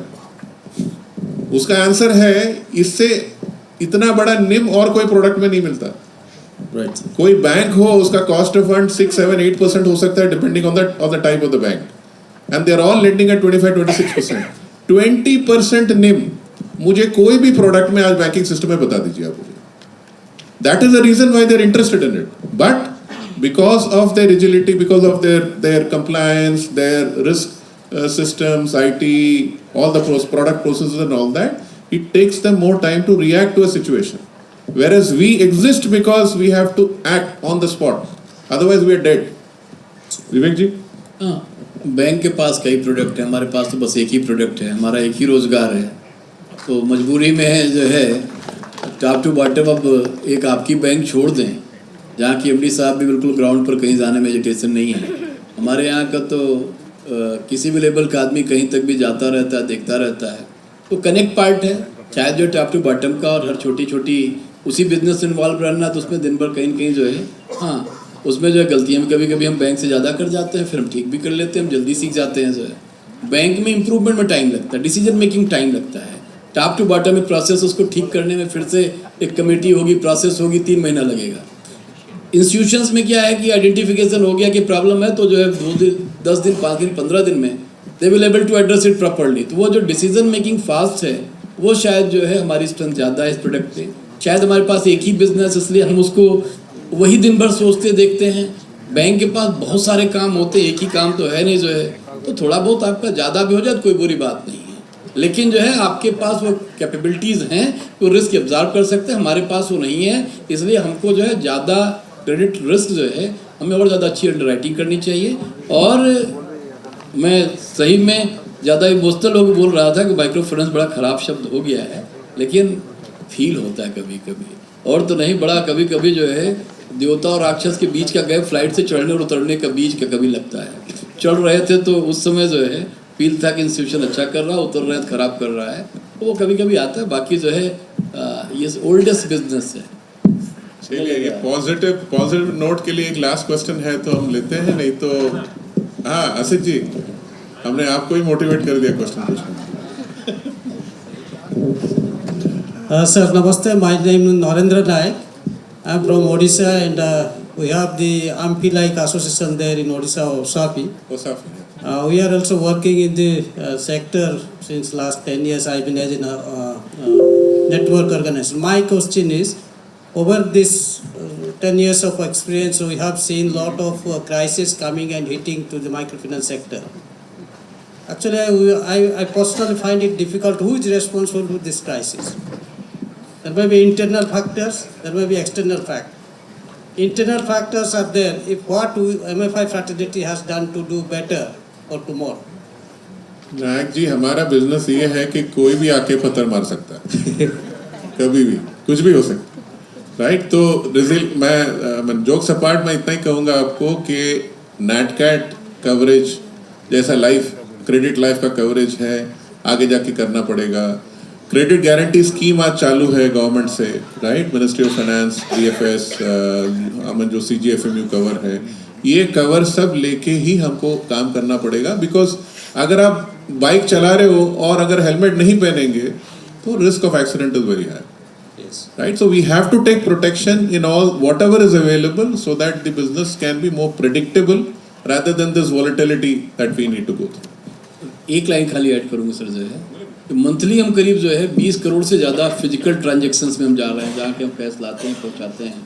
उसका आंसर है, इससे इतना बड़ा निम और कोई प्रोडक्ट में नहीं मिलता. Right, sir. कोई बैंक हो, उसका कॉस्ट ऑफ फंड 6, 7, 8% हो सकता है, depending on the type of the bank, and they are all lending at 25-26%. 20% निम मुझे कोई भी प्रोडक्ट में आज बैंकिंग सिस्टम में बता दीजिए आप मुझे. That is the reason why they are interested in it. But because of their agility, because of their compliance, their risk systems, IT, all the product processes and all that, it takes them more time to react to a situation. Whereas we exist because we have to act on the spot. Otherwise we are dead. Vivek ji? हाँ, bank के पास कई product हैं, हमारे पास तो बस एक ही product है, हमारा एक ही रोज़गार है। तो मजबूरी में जो है टॉप टू बॉटम अब एक आपकी बैंक छोड़ दें, जहाँ की एमडी साहब भी बिल्कुल ग्राउंड पर कहीं जाने में एजिटेशन नहीं है। हमारे यहाँ का तो किसी भी लेवल का आदमी कहीं तक भी जाता रहता है, देखता रहता है। तो कनेक्ट पार्ट है, चाहे जो टॉप टू बॉटम का, और हर छोटी छोटी उसी बिजनेस से इन्वॉल्व रहना, तो उसमें दिन भर कहीं न कहीं जो है, हाँ उसमें जो है गलतियाँ भी कभी कभी हम बैंक से ज़्यादा कर जाते हैं, फिर हम ठीक भी कर लेते हैं, हम जल्दी सीख जाते हैं। जो है बैंक में इंप्रूवमेंट में टाइम लगता है, डिसीजन मेकिंग टाइम लगता है। टॉप टू बॉटम में प्रोसेस उसको ठीक करने में फिर से एक कमेटी होगी, प्रोसेस होगी, 3 महीना लगेगा। इंस्टीट्यूशंस में क्या है कि आइडेंटिफिकेशन हो गया कि प्रॉब्लम है, तो जो है 2 दिन, 10 दिन, 5 दिन, 15 दिन में they will able to address it properly. तो वो जो डिसीजन मेकिंग फास्ट है, वो शायद जो है हमारी स्ट्रेंथ ज़्यादा है इस प्रोडक्ट पे। शायद हमारे पास एक ही बिजनेस, इसलिए हम उसको वही दिन भर सोचते देखते हैं। बैंक के पास बहुत सारे काम होते हैं, एक ही काम तो है नहीं जो है, तो थोड़ा बहुत आपका ज़्यादा भी हो जाए तो कोई बुरी बात नहीं है। लेकिन जो है आपके पास वो कैपेबिलिटीज़ हैं, वो रिस्क एब्जॉर्ब कर सकते हैं, हमारे पास वो नहीं है। इसलिए हमको जो है ज़्यादा क्रेडिट रिस्क जो है हमें और ज़्यादा अच्छी अंडरराइटिंग करनी चाहिए। और मैं सही में ज़्यादा इमोशनल होकर बोल रहा था कि माइक्रो फाइनेंस बड़ा ख़राब शब्द हो गया है, लेकिन फील होता है कभी कभी, और तो नहीं बड़ा कभी कभी जो है देवता और राक्षस के बीच का गैप फ्लाइट से चढ़ने और उतरने का बीच का कभी लगता है। चढ़ रहे थे तो उस समय जो है फील था कि इंस्टीट्यूशन अच्छा कर रहा है, उतर रहे तो खराब कर रहा है, तो वो कभी कभी आता है। बाकी जो है ये ओल्डेस्ट बिजनेस है। चलिए, ये पॉजिटिव नोट के लिए एक लास्ट क्वेश्चन है तो हम लेते हैं, नहीं तो हाँ असित जी, हमने आपको ही मोटिवेट कर दिया क्वेश्चन पूछने। Sir, Namaste. My name is Narendra Naik. I am from Odisha, and we have the AMFI-like association there in Odisha, Osapi. We are also working in the sector since last 10 years. I have been as a network organization. My question is, over this 10 years of experience, we have seen lot of crisis coming and hitting to the microfinance sector. Actually, I personally find it difficult. Who is responsible for this crisis? There may be internal factors, there may be external factors. Internal factors are there. If what MFI fraternity has done to do better or tomorrow. नायक जी, हमारा business ये है कि कोई भी आके पत्थर मार सकता है कभी भी कुछ भी हो सकता है, राइट? तो रिजल्ट मैं जोक्स अपार्ट मैं इतना ही कहूँगा आपको कि नेटकैट कवरेज जैसा लाइफ क्रेडिट लाइफ का कवरेज है, आगे जाके करना पड़ेगा। क्रेडिट गारंटी स्कीम आज चालू है गवर्नमेंट से, right? Ministry of finance, DFS, जो CGFMU कवर है, ये कवर सब लेके ही हमको काम करना पड़ेगा। बिकॉज अगर आप बाइक चला रहे हो और अगर हेलमेट नहीं पहनेंगे तो risk of accident is very high, right? So we have to take protection in all whatever is available so that the business can be more predictable rather than this volatility that we need to go through. एक line खाली add करूँगा sir, जो है monthly हम करीब जो है 20 करोड़ से ज़्यादा फिजिकल ट्रांजेक्शन्स में हम जा रहे हैं, जहाँ के हम पैसे लाते हैं पहुँचाते हैं।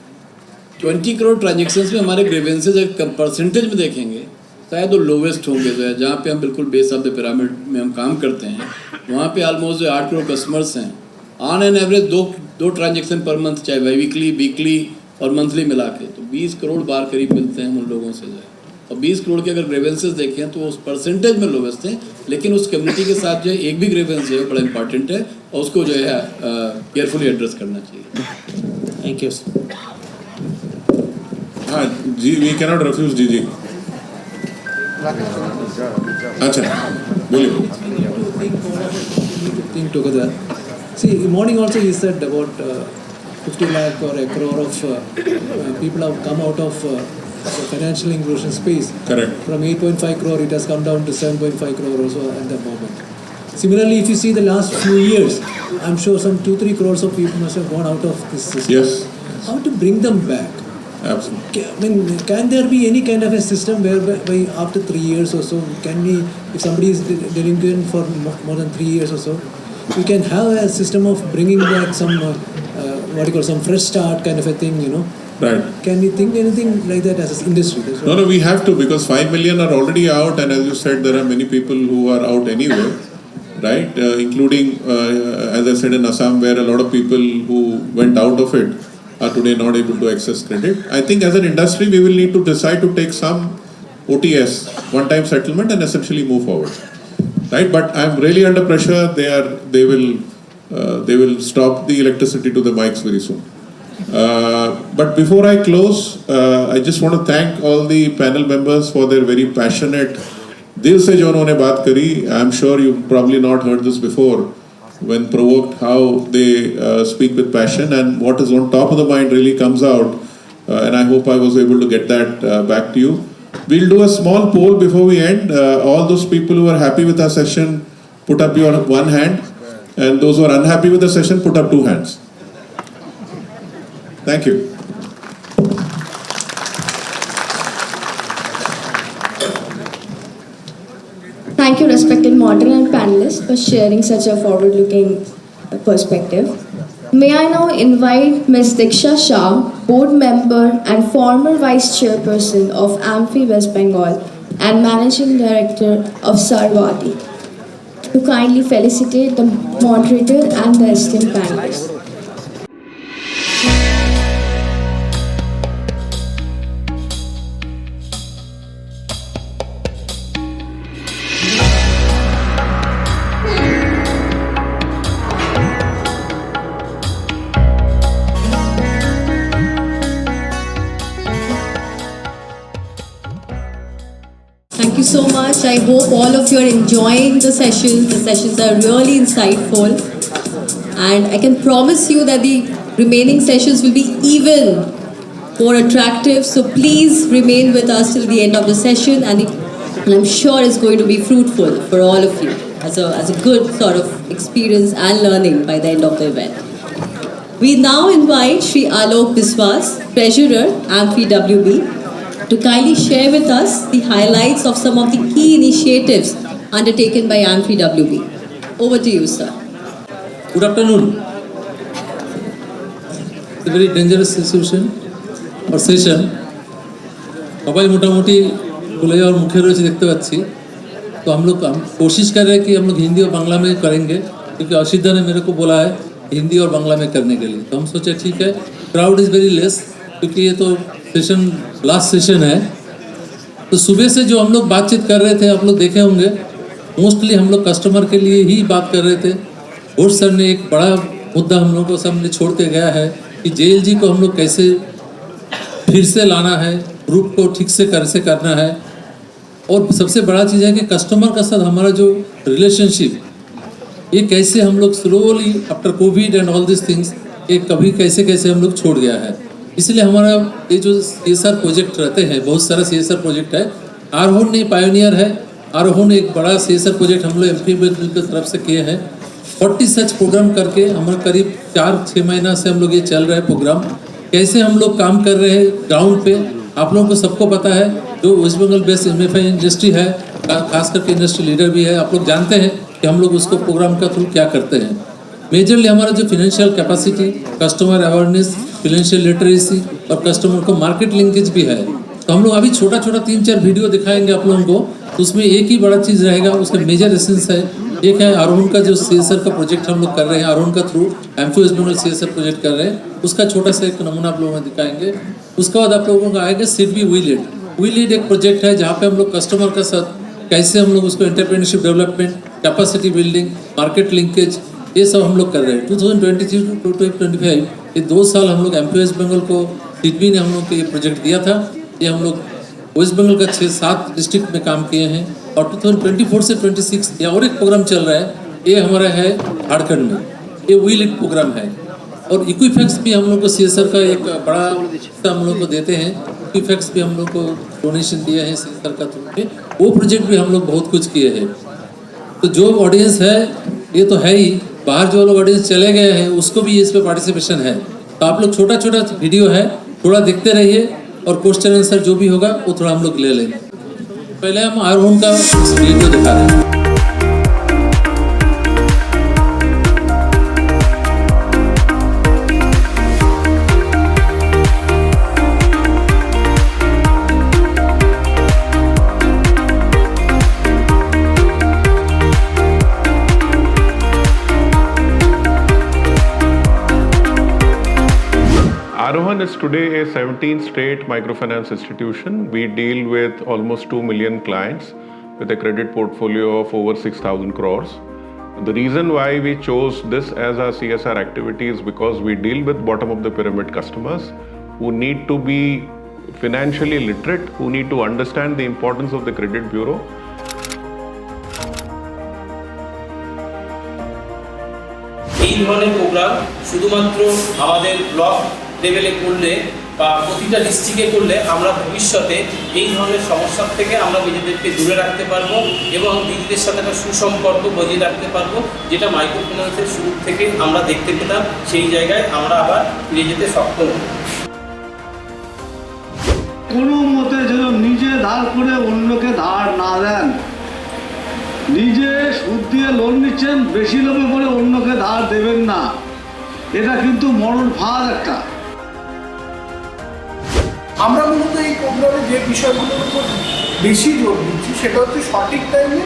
20 करोड़ ट्रांजेक्शन्स में हमारे ग्रीवेंसेज अगर परसेंटेज में देखेंगे शायद वो लोवेस्ट होंगे, जो है जहाँ पे हम बिल्कुल बेस ऑफ द पिरामिड में हम काम करते हैं, वहाँ पे ऑलमोस्ट जो 8 करोड़ कस्टमर्स हैं। ऑन एन एवरेज दो ट्रांजेक्शन पर मंथ, चाहे वीकली और मंथली मिला के, तो 20 करोड़ बार करीब मिलते हैं उन लोगों से जो है। और 20 करोड़ के अगर ग्रेवेंसेस देखें तो उस परसेंटेज में लोवेस्ट हैं, लेकिन उस कम्युनिटी के साथ जो है एक भी ग्रेवेंस जो है बड़ा इंपॉर्टेंट है और उसको जो है केयरफुली एड्रेस करना चाहिए। Thank you, sir. हाँ जी, वी कैनॉट रिफ्यूज जी। अच्छा बोलिए। Think together. See, morning also he said about 50 lakh or a crore of people have come out of the financial inclusion space. Correct. From 8.5 crore, it has come down to 7.5 crore also at the moment. Similarly, if you see the last few years, I'm sure some 2-3 crores of people must have gone out of this system. Yes. How to bring them back? Absolutely. I mean, can there be any kind of a system whereby after 3 years or so, can we, if somebody is delinquent for more than 3 years or so, we can have a system of bringing back some, some fresh start kind of a thing, you know? Right. Can we think anything like that as an industry? No, we have to, because 5 million are already out, and as you said, there are many people who are out anyway. right? Including, as I said, in Assam, where a lot of people who went out of it are today not able to access credit. I think as an industry, we will need to decide to take some OTS, one-time settlement, and essentially move forward, right? But I'm really under pressure. They will stop the electricity to the mics very soon. But before I close, I just want to thank all the panel members for their very passionate. दिल से जो उन्होंने बात करी, I'm sure you've probably not heard this before. When provoked, how they speak with passion, and what is on top of the mind really comes out. And I hope I was able to get that back to you. We'll do a small poll before we end. All those people who are happy with our session, put up your one hand, and those who are unhappy with the session, put up two hands. Thank you. Thank you, respected moderator and panelists, for sharing such a forward-looking perspective. May I now invite Ms. Diksha Shah, board member and former vice chairperson of AMFI West Bengal and managing director of Sarvati, to kindly felicitate the moderator and the esteemed panelists. Thank you so much. I hope all of you are enjoying the sessions. The sessions are really insightful. And I can promise you that the remaining sessions will be even more attractive. So please remain with us till the end of the session, and I'm sure it's going to be fruitful for all of you as a good sort of experience and learning by the end of the event. We now invite Shri Alok Biswas, Treasurer, AMFI-WB, to kindly share with us the highlights of some of the key initiatives undertaken by AMFI-WB. Over to you, sir. Good afternoon. It's a very dangerous situation or session. সবাই মোটামুটি ভুলে যাওয়ার মুখে রয়েছে দেখতে পাচ্ছি। तो हम कोशिश कर रहे हैं कि हम लोग हिंदी और बांग्ला में करेंगे, क्योंकि अशिदा ने मेरे को बोला है हिंदी और बांग्ला में करने के लिए। तो हम सोचे ठीक है, क्राउड इज़ वेरी लेस, क्योंकि ये तो सेशन लास्ट सेशन है। तो सुबह से जो हम लोग बातचीत कर रहे थे, आप लोग देखे होंगे, मोस्टली हम लोग कस्टमर के लिए ही बात कर रहे थे। घोष सर ने एक बड़ा मुद्दा हम लोग को सामने छोड़ के गया है कि जेएलजी को हम लोग कैसे फिर से लाना है, ग्रुप को ठीक से कैसे करना है, और सबसे बड़ा चीज़ है कि कस्टमर का साथ हमारा जो रिलेशनशिप, ये कैसे हम लोग slowly after Covid and all this things, ये कभी कैसे कैसे हम लोग छोड़ गया है। इसलिए हमारा ये जो CSR प्रोजेक्ट रहते हैं, बहुत सारा CSR प्रोजेक्ट है। आरोहण ने पायोनियर है, आरोहण एक बड़ा CSR प्रोजेक्ट हम लोग MFIN की तरफ से किए हैं। 40 सच प्रोग्राम करके हमारा करीब 4-6 महीना से हम लोग ये चल रहा है प्रोग्राम। कैसे हम लोग काम कर रहे हैं ग्राउंड पे, आप लोगों को सबको पता है। जो West Bengal based MFI industry है, खास करके इंडस्ट्री लीडर भी है, आप लोग जानते हैं कि हम लोग उसको प्रोग्राम का थ्रू क्या करते हैं। मेजरली हमारा जो financial capacity, customer awareness, financial literacy और कस्टमर को मार्केट लिंकेज भी है। तो हम लोग अभी छोटा छोटा 3-4 वीडियो दिखाएंगे आप लोगों को। तो उसमें एक ही बड़ा चीज़ रहेगा, उसका मेजर एसेंस है। एक है आरोहण का जो CSR का प्रोजेक्ट हम लोग कर रहे हैं, आरोहण का through AMFI West Bengal CSR project कर रहे हैं, उसका छोटा सा एक नमूना आप लोगों को दिखाएंगे। उसके बाद आप लोगों को आएगा सिडबी वी लीड एक प्रोजेक्ट है जहाँ पे हम लोग कस्टमर का साथ कैसे हम लोग उसको entrepreneurship development, capacity building, market linkage, ये सब हम लोग कर रहे हैं। 2023 to 2025 ये 2 साल हम लोग AMFI वेस्ट बंगाल को सिडबी ने हम लोग को ये प्रोजेक्ट दिया था। ये हम लोग वेस्ट बंगाल का 6-7 डिस्ट्रिक्ट में काम किए हैं। और 2024 से 26 या और एक प्रोग्राम चल रहा है, ये हमारा है झारखंड में, ये वी लीड प्रोग्राम है। और इक्विफैक्स भी हम लोग को CSR का एक बड़ा हिस्सा हम लोग को देते हैं। इक्विफैक्स भी हम लोग को डोनेशन दिया है CSR का थ्रू में, वो प्रोजेक्ट भी हम लोग बहुत कुछ किए हैं। तो जो ऑडियंस है ये तो है ही, बाहर जो लोग ऑडियंस चले गए हैं उसको भी इस पर पार्टिसिपेशन है। तो आप लोग छोटा छोटा वीडियो है, थोड़ा देखते रहिए, और क्वेश्चन आंसर जो भी होगा वो थोड़ा हम लोग ले लेंगे। पहले हम आरोहण का वीडियो दिखा रहे हैं। Aarohan is today a 17th state microfinance institution. We deal with almost 2 million clients with a credit portfolio of over 6,000 crores. The reason why we chose this as our CSR activity is because we deal with bottom of the pyramid customers who need to be financially literate, who need to understand the importance of the credit bureau. এই ধরনের programme শুধুমাত্র আমাদের block লেভেলে করলে বা প্রতিটা ডিস্ট্রিক্টে করলে আমরা ভবিষ্যতে এই ধরনের সমস্যার থেকে আমরা নিজেদেরকে দূরে রাখতে পারবো এবং নিজেদের সাথে একটা সুসম্পর্ক বজায় রাখতে পারবো, যেটা মাইক্রো ফিন্যান্সের শুরু থেকে আমরা দেখতে পেতাম। সেই জায়গায় আমরা আবার ফিরে যেতে সক্ষম হব। কোনো মতে যেন নিজে ধার করে অন্যকে ধার না দেন। নিজে সুদ দিয়ে লোন নিচ্ছেন, বেশি লোভে পড়ে অন্যকে ধার দেবেন না, এটা কিন্তু মরণ ফাঁদ একটা। আমরা মূলত এই প্রোগ্রামে যে বিষয়গুলোর উপর বেশি জোর দিচ্ছি সেটা হচ্ছে সঠিক টাইমে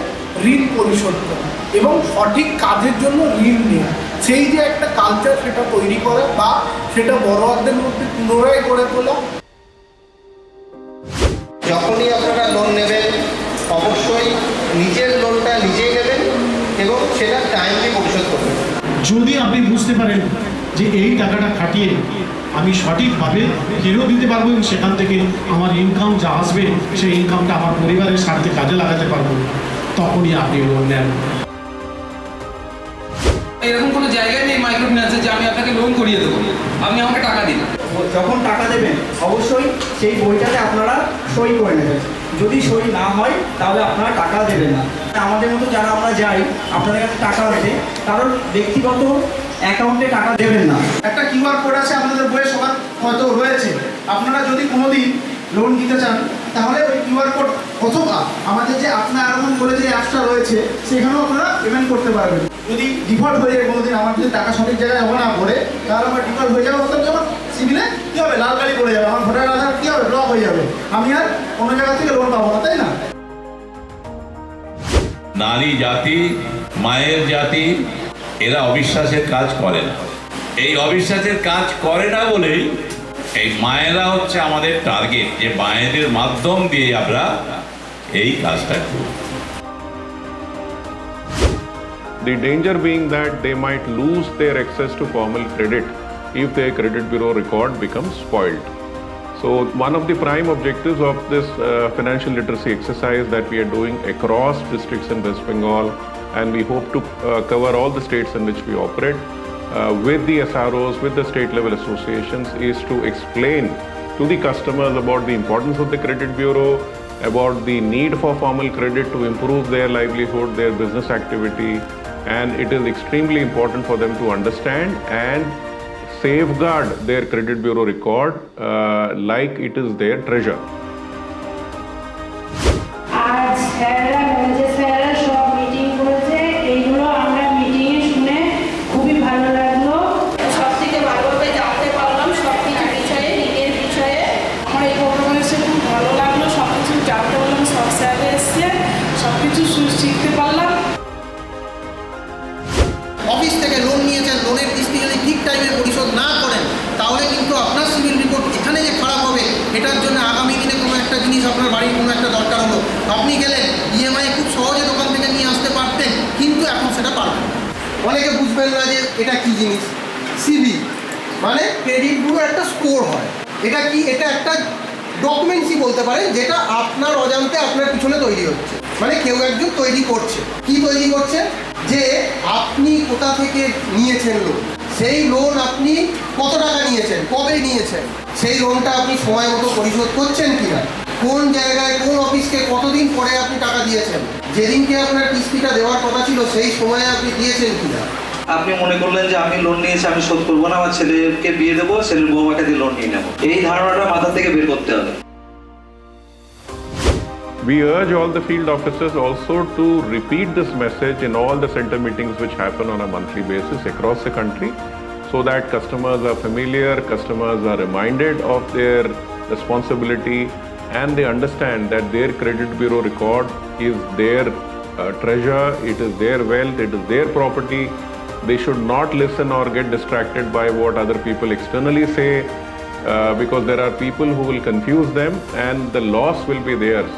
ঋণ পরিশোধ করা এবং সঠিক কাজের জন্য ঋণ নেওয়া। সেই যে একটা কালচার সেটা তৈরি করা বা সেটা বড়দের মধ্যে পুনরায় গড়ে তোলা। যখনই আপনারা লোন নেবেন অবশ্যই নিজের লোনটা নিজেই নেবেন এবং সেটা টাইমলি পরিশোধ করবেন। যদি আপনি বুঝতে পারেন যে এই টাকাটা খাটিয়ে আমি সঠিকভাবে ফেরত দিতে পারবো এবং সেখান থেকে আমার ইনকাম যা আসবে সেই ইনকামটা আমার পরিবারের স্বার্থে কাজে লাগাতে পারবো, তখনই আপনি লোন নেন। এরকম কোনো জায়গায় নেই মাইক্রো ফিন্যান্সে যে আমি আপনাকে লোন করিয়ে দেবো, আপনি আমাকে টাকা দিন। যখন টাকা দেবেন অবশ্যই সেই বইটাতে আপনারা সই করে নেবেন। যদি সই না হয় তাহলে আপনারা টাকা দেবেন না। আমাদের মতো যারা আমরা যাই আপনাদের কাছে টাকা আছে, কারণ ব্যক্তিগত অ্যাকাউন্টে টাকা দেবেন না। একটা কিউআর কোড আছে আপনাদের বইয়ে সবার হয়তো রয়েছে। আপনারা যদি কোনোদিন লোন দিতে চান তাহলে ওই কিউআর কোড অথবা আমাদের যে আপনার আরোহণ বলে যে অ্যাপসটা রয়েছে সেখানেও আপনারা পেমেন্ট করতে পারবেন। যদি ডিফল্ট হয়ে যায় কোনোদিন, আমার যদি টাকা সঠিক জায়গায় জমা না পড়ে তাহলে আমার ডিফল্ট হয়ে যাবে, অর্থাৎ যেমন সিভিলে কী হবে, লাল কালি পড়ে যাবে, আমার ভোটার আধার কী হবে, ব্লক হয়ে যাবে, আমি আর কোনো জায়গা থেকে লোন পাবো না, তাই না? নারী জাতি, মায়ের জাতি, এরা অবিশ্বাসের কাজ করে না। এই অবিশ্বাসের কাজ করে না বলেই এই মায়েরা হচ্ছে আমাদের টার্গেট, যে মায়েদের মাধ্যম দিয়ে আমরা এই কাজটা করি। The danger being that they might lose their access to formal credit if their credit bureau record becomes spoiled. So one of the prime objectives of this financial literacy exercise that we are doing across districts in West Bengal, and we hope to cover all the states in which we operate, with the SROs, with the state level associations, is to explain to the customers about the importance of the credit bureau, about the need for formal credit to improve their livelihood, their business activity, and it is extremely important for them to understand and safeguard their credit bureau record like it is their treasure. Office থেকে loan নিয়েছেন, লোনের কিস্তি যদি ঠিক টাইমে পরিশোধ না করেন তাহলে কিন্তু আপনার সিভিল রিপোর্ট এখানে যে খারাপ হবে, এটার জন্য আগামী দিনে কোনো একটা জিনিস আপনার বাড়ির কোনো একটা দরকার হলো, আপনি গেলেন ইএমআই খুব সহজে দোকান থেকে নিয়ে আসতে পারতেন, কিন্তু এখন সেটা পারবেন। অনেকে বুঝবেন না যে এটা কী জিনিস। সিভি মানে ক্রেডিট ব্যুরো একটা স্কোর হয়। এটা কি? এটা একটা ডকুমেন্টসই বলতে পারেন, যেটা আপনার অজান্তে আপনার পিছনে তৈরি হচ্ছে। মানে কেউ একজন তৈরি করছে। কি তৈরি করছে? যে আপনি কোথা থেকে নিয়েছেন লোন, সেই লোন আপনি কত টাকা নিয়েছেন, কবে নিয়েছেন, সেই লোনটা আপনি সময় মতো পরিশোধ করছেন কিনা, কোন জায়গায় কোন অফিসকে কতদিন পরে আপনি টাকা দিয়েছেন, যেদিনকে আপনার কিস্তিটা দেওয়ার কথা ছিল সেই সময়ে আপনি দিয়েছেন কিনা। আপনি মনে করলেন যে আমি লোন নিয়েছি, আমি শোধ করবো না, আমার ছেলেকে বিয়ে দেবো, ছেলের বউমাকে দিয়ে লোন নিয়ে নেবো, এই ধারণাটা মাথা থেকে বের করতে হবে। We urge all the field officers also to repeat this message in all the center meetings which happen on a monthly basis across the country, so that customers are familiar, customers are reminded of their responsibility, and they understand that their credit bureau record is their treasure, it is their wealth, it is their property. They should not listen or get distracted by what other people externally say. because there are people who will confuse them and the loss will be theirs.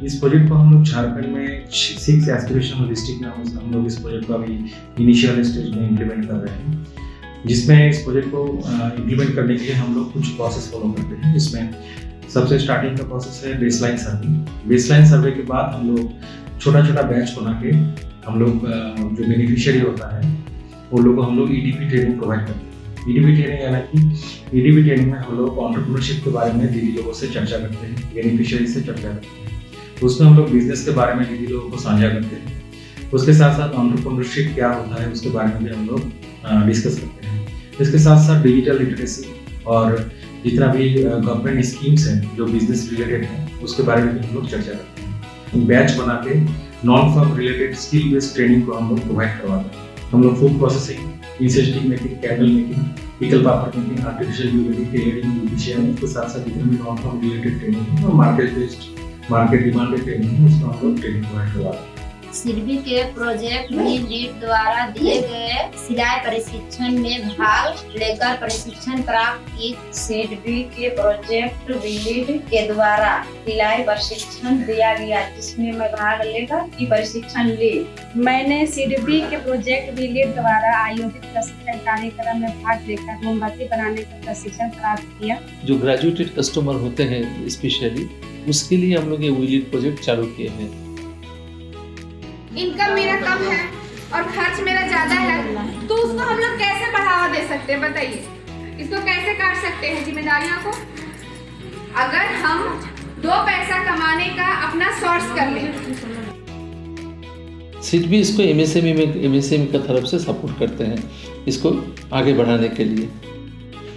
इस project को हम लोग झारखंड में 6 aspirational district में हम लोग इस project को अभी इनिशियल स्टेज में इम्प्लीमेंट कर रहे हैं, जिसमें इस प्रोजेक्ट को इम्प्लीमेंट करने के लिए हम लोग कुछ प्रोसेस फॉलो करते हैं। जिसमें सबसे स्टार्टिंग का प्रोसेस है बेसलाइन सर्वे। बेसलाइन सर्वे के बाद हम लोग छोटा छोटा बैच बना के हम लोग जो बेनिफिशियरी होता है वो लोग को हम लोग EDP ट्रेनिंग प्रोवाइड करते हैं। EDP ट्रेनिंग यानी कि EDP ट्रेनिंग में हम लोग एंटरप्रेन्योरशिप के बारे में दीदी लोगों से चर्चा करते हैं, बेनिफिशियरी से चर्चा करते हैं, उसमें हम लोग बिजनेस के बारे में दीदी लोगों को साझा करते हैं। उसके साथ साथ एंटरप्रेन्योरशिप क्या होता है उसके बारे में भी हम लोग डिस्कस करते हैं। इसके साथ साथ डिजिटल लिटरेसी और जितना भी गवर्नमेंट स्कीम्स हैं जो बिजनेस रिलेटेड हैं उसके बारे में भी हम लोग चर्चा करते हैं। बैच बना के non form related skill based training को हम लोग प्रोवाइड करवाते हैं। हम लोग food processing, incense stick making, candle making, pickle papad making, artificial jewellery, tailoring, beautician, उसके साथ साथ जितने भी नॉन फॉर्म रिलेटेड ट्रेनिंग और market based market demand training है उसको हम लोग ट्रेनिंग प्रोवाइड करवाते हैं। सिडबी के प्रोजेक्ट भी लीड द्वारा दिए गए सिलाई प्रशिक्षण में भाग लेकर प्रशिक्षण प्राप्त की। सिडबी के प्रोजेक्ट लीड के द्वारा सिलाई प्रशिक्षण दिया गया जिसमें मैं भाग लेकर की प्रशिक्षण ली। मैंने सिडबी के प्रोजेक्ट लीड द्वारा आयोजित प्रशिक्षण कार्यक्रम में भाग लेकर मोमबत्ती बनाने का प्रशिक्षण प्राप्त किया। जो ग्रेजुएटेड कस्टमर होते हैं स्पेशली उसके लिए हम लोग ये लीड प्रोजेक्ट चालू किए हैं। इनकम मेरा कम है और खर्च मेरा ज्यादा है, तो उसको हम लोग कैसे बढ़ावा दे सकते हैं बताइए? इसको कैसे काट सकते हैं जिम्मेदारियों को? अगर हम 2 पैसा कमाने का अपना सोर्स कर लें। सिडबी इसको MSME की तरफ से सपोर्ट करते हैं इसको आगे बढ़ाने के लिए।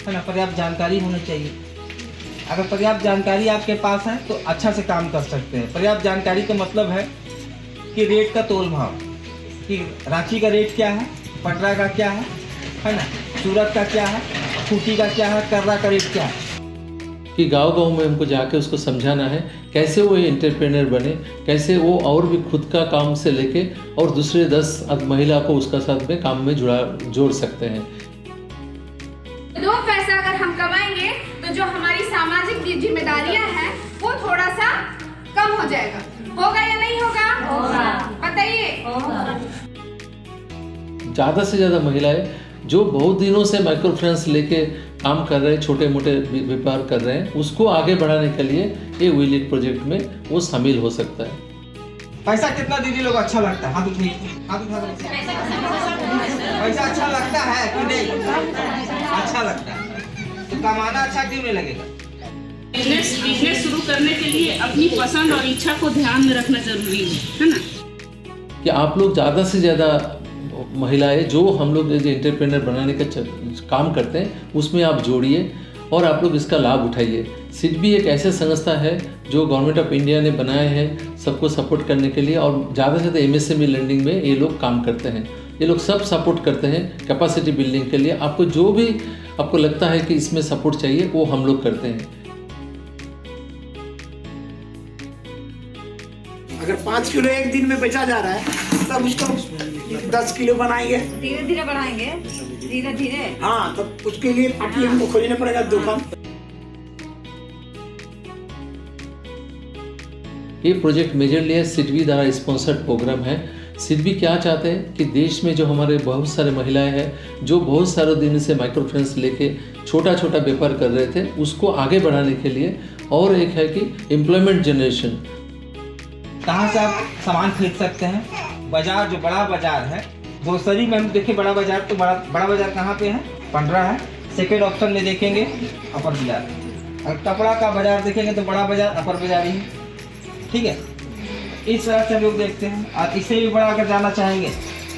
है ना, पर्याप्त जानकारी होनी चाहिए। अगर पर्याप्त जानकारी आपके पास है तो अच्छा से काम कर सकते हैं। पर्याप्त जानकारी का मतलब है कि रेट का तोल भाव, कि रांची का रेट क्या है, पटना का क्या है ना, सूरत का क्या है, खूंटी का क्या है, कर्रा का रेट क्या है। कि गांव-गांव में हमको जाके उसको समझाना है कैसे वो एंटरप्रेन्योर बने, कैसे वो और भी खुद का काम से लेके और दूसरे 10 महिला को उसका साथ में काम में जोड़ सकते हैं। 2 पैसा अगर हम कमाएंगे तो जो हमारी सामाजिक जिम्मेदारियां हैं वो थोड़ा सा कम हो जाएगा। होगा या नहीं होगा? बताइए। ज़्यादा से ज़्यादा महिलाएं जो बहुत दिनों से माइक्रो फाइनेंस लेके काम कर रहे हैं, छोटे मोटे व्यापार कर रहे हैं, उसको आगे बढ़ाने के लिए ये लीड प्रोजेक्ट में वो शामिल हो सकता है। पैसा कितना दीदी लोग अच्छा लगता है? हाथ उठाइए, हाथ उठाइए। पैसा अच्छा लगता है कि नहीं? अच्छा लगता है तो कमाना अच्छा क्यों नहीं लगेगा? बिजनेस शुरू करने के लिए अपनी पसंद और इच्छा को ध्यान में रखना जरूरी है ना? कि आप लोग ज़्यादा से ज़्यादा महिलाएं जो हम लोग एंटरप्रेन्योर बनाने का काम करते हैं उसमें आप जोड़िए और आप लोग इसका लाभ उठाइए। सिडबी एक ऐसा संस्था है जो गवर्नमेंट ऑफ इंडिया ने बनाए हैं सबको सपोर्ट करने के लिए और ज़्यादा से ज़्यादा MSME लैंडिंग में ये लोग काम करते हैं। ये लोग सब सपोर्ट करते हैं कैपेसिटी बिल्डिंग के लिए। आपको जो भी आपको लगता है कि इसमें सपोर्ट चाहिए वो हम लोग करते हैं। अगर 5 किलो एक दिन में बेचा जा रहा है तब उसको 10 किलो बनाएंगे, धीरे धीरे बढ़ाएंगे, धीरे धीरे। हाँ, तो उसके लिए पार्टी हमको खोलना पड़ेगा दुकान। ये प्रोजेक्ट मेजरली सिडबी द्वारा स्पॉन्सर्ड प्रोग्राम है। सिडबी क्या चाहते हैं कि देश में जो हमारे बहुत सारे महिलाएं हैं जो बहुत सारे दिन से माइक्रो फाइनेंस लेके छोटा छोटा व्यापार कर रहे थे उसको आगे बढ़ाने के लिए, और एक है कि एम्प्लॉयमेंट जनरेशन। कहाँ से आप सामान खरीद सकते हैं? बाजार जो बड़ा बाजार है ग्रोसरी में हम देखें, बड़ा बाजार तो बड़ा बाजार कहाँ पे है? 15 है। सेकेंड ऑप्शन में देखेंगे अपर बाजार। अगर कपड़ा का बाजार देखेंगे तो बड़ा बाजार अपर बाजार ही है, ठीक है। इस तरह से हम लोग देखते हैं। और इससे भी बड़ा अगर जाना चाहेंगे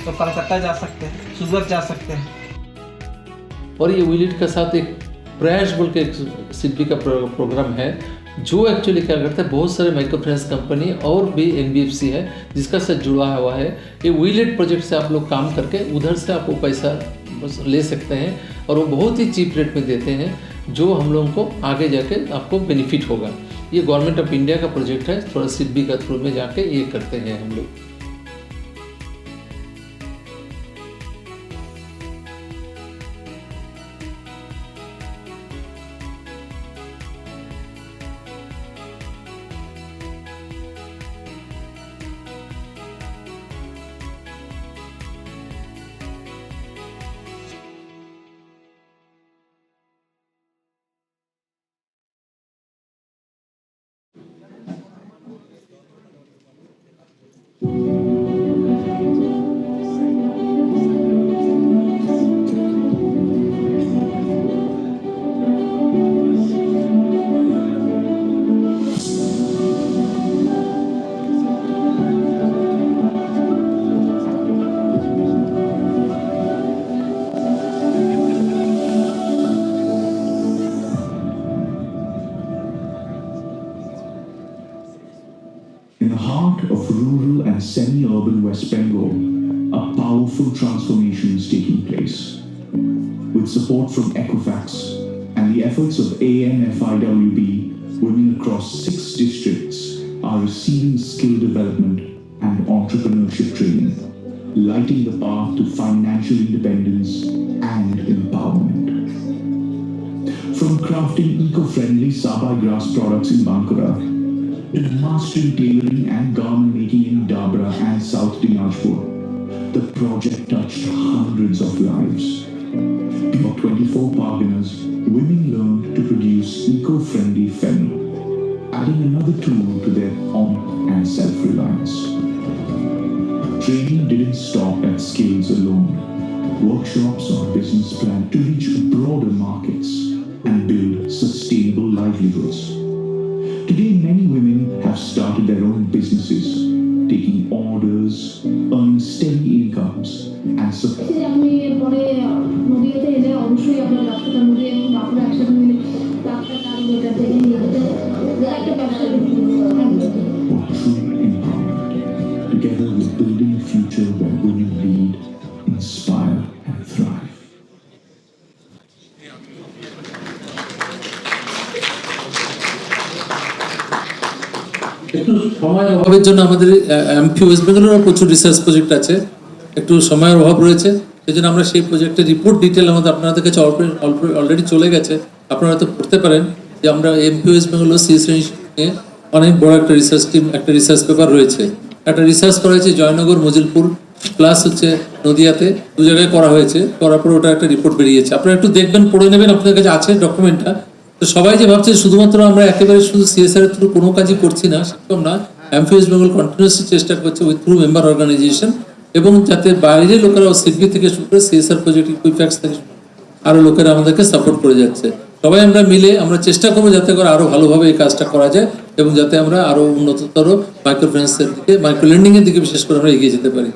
तो कलकत्ता जा सकते हैं, सूरत जा सकते हैं। और ये विलिट के साथ एक प्रयास बोल के एक सिडबी का प्रोग्राम है जो एक्चुअली क्या करता है, बहुत सारे माइक्रो फाइनेंस कंपनी और भी एनबीएफसी है जिसका साथ जुड़ा हुआ है। ये विलिट प्रोजेक्ट से आप लोग काम करके उधर से आप वो पैसा ले सकते हैं और वो बहुत ही चीप रेट में देते हैं जो हम लोगों को आगे जाके आपको बेनिफिट होगा। ये गवर्नमेंट ऑफ इंडिया का प्रोजेक्ट है, थोड़ा सिडबी का थ्रू में जाके ये करते हैं हम लोग। In the heart of rural and semi-urban West Bengal, a powerful transformation is taking place. With support from Equifax and the efforts of AMFI-WB, women across 6 districts are receiving skill development and entrepreneurship training, lighting the path to financial independence and empowerment. From crafting eco-friendly Sabai grass products in Bankura, to mastering tailoring and garment making in Dabra and South Dinajpur, the project touched hundreds of lives. For 24 Parganas, women learned to produce eco-friendly fennel, adding another tool to their honor and self-reliance. Training didn't stop at skills alone. Workshops on business plan to reach broader markets and build sustainable livelihoods. Today, many women have started their own businesses, taking orders, earning steady incomes, and support. True empowerment. Together, we're building a future where women lead, inspire, and thrive. একটু সময়ের অভাবের জন্য আমাদের MP West বেঙ্গলেরও প্রচুর research project আছে, একটু সময়ের অভাব রয়েছে, সেই জন্য আমরা সেই প্রজেক্টের রিপোর্ট ডিটেল আমাদের আপনাদের কাছে অলরেডি চলে গেছে, আপনারা হয়তো পড়তে পারেন যে আমরা এমপি ওয়েস্ট বেঙ্গল সি শ্রেণী নিয়ে অনেক বড় একটা রিসার্চ টিম, একটা রিসার্চ পেপার রয়েছে, একটা রিসার্চ করা হয়েছে জয়নগর, মজিলপুর প্লাস হচ্ছে নদিয়াতে, 2 জায়গায় করা হয়েছে, করার পর ওটা একটা রিপোর্ট বেরিয়েছে, আপনারা একটু দেখবেন, পড়ে নেবেন, আপনাদের কাছে আছে ডকুমেন্টটা। তো সবাই যে ভাবছে শুধুমাত্র আমরা একেবারে শুধু সিএসআর এর থ্রু কোনো কাজই করছি না, সেরকম না। এমপি ওয়েস্ট বেঙ্গল কন্টিনিউসলি চেষ্টা করছে উইথ থ্রু মেম্বার অর্গানাইজেশন, এবং যাতে বাইরের লোকেরাও সিডবি থেকে শুরু করে সিএসআর প্রজেক্ট, ইকুইফ্যাক্স থেকে আরও লোকেরা আমাদেরকে সাপোর্ট করে যাচ্ছে। সবাই আমরা মিলে আমরা চেষ্টা করবো যাতে করে আরও ভালোভাবে এই কাজটা করা যায় এবং যাতে আমরা আরও উন্নততর মাইক্রো ফাইন্যান্সের দিকে, মাইক্রো লেন্ডিংয়ের দিকে বিশেষ করে আমরা এগিয়ে যেতে পারি।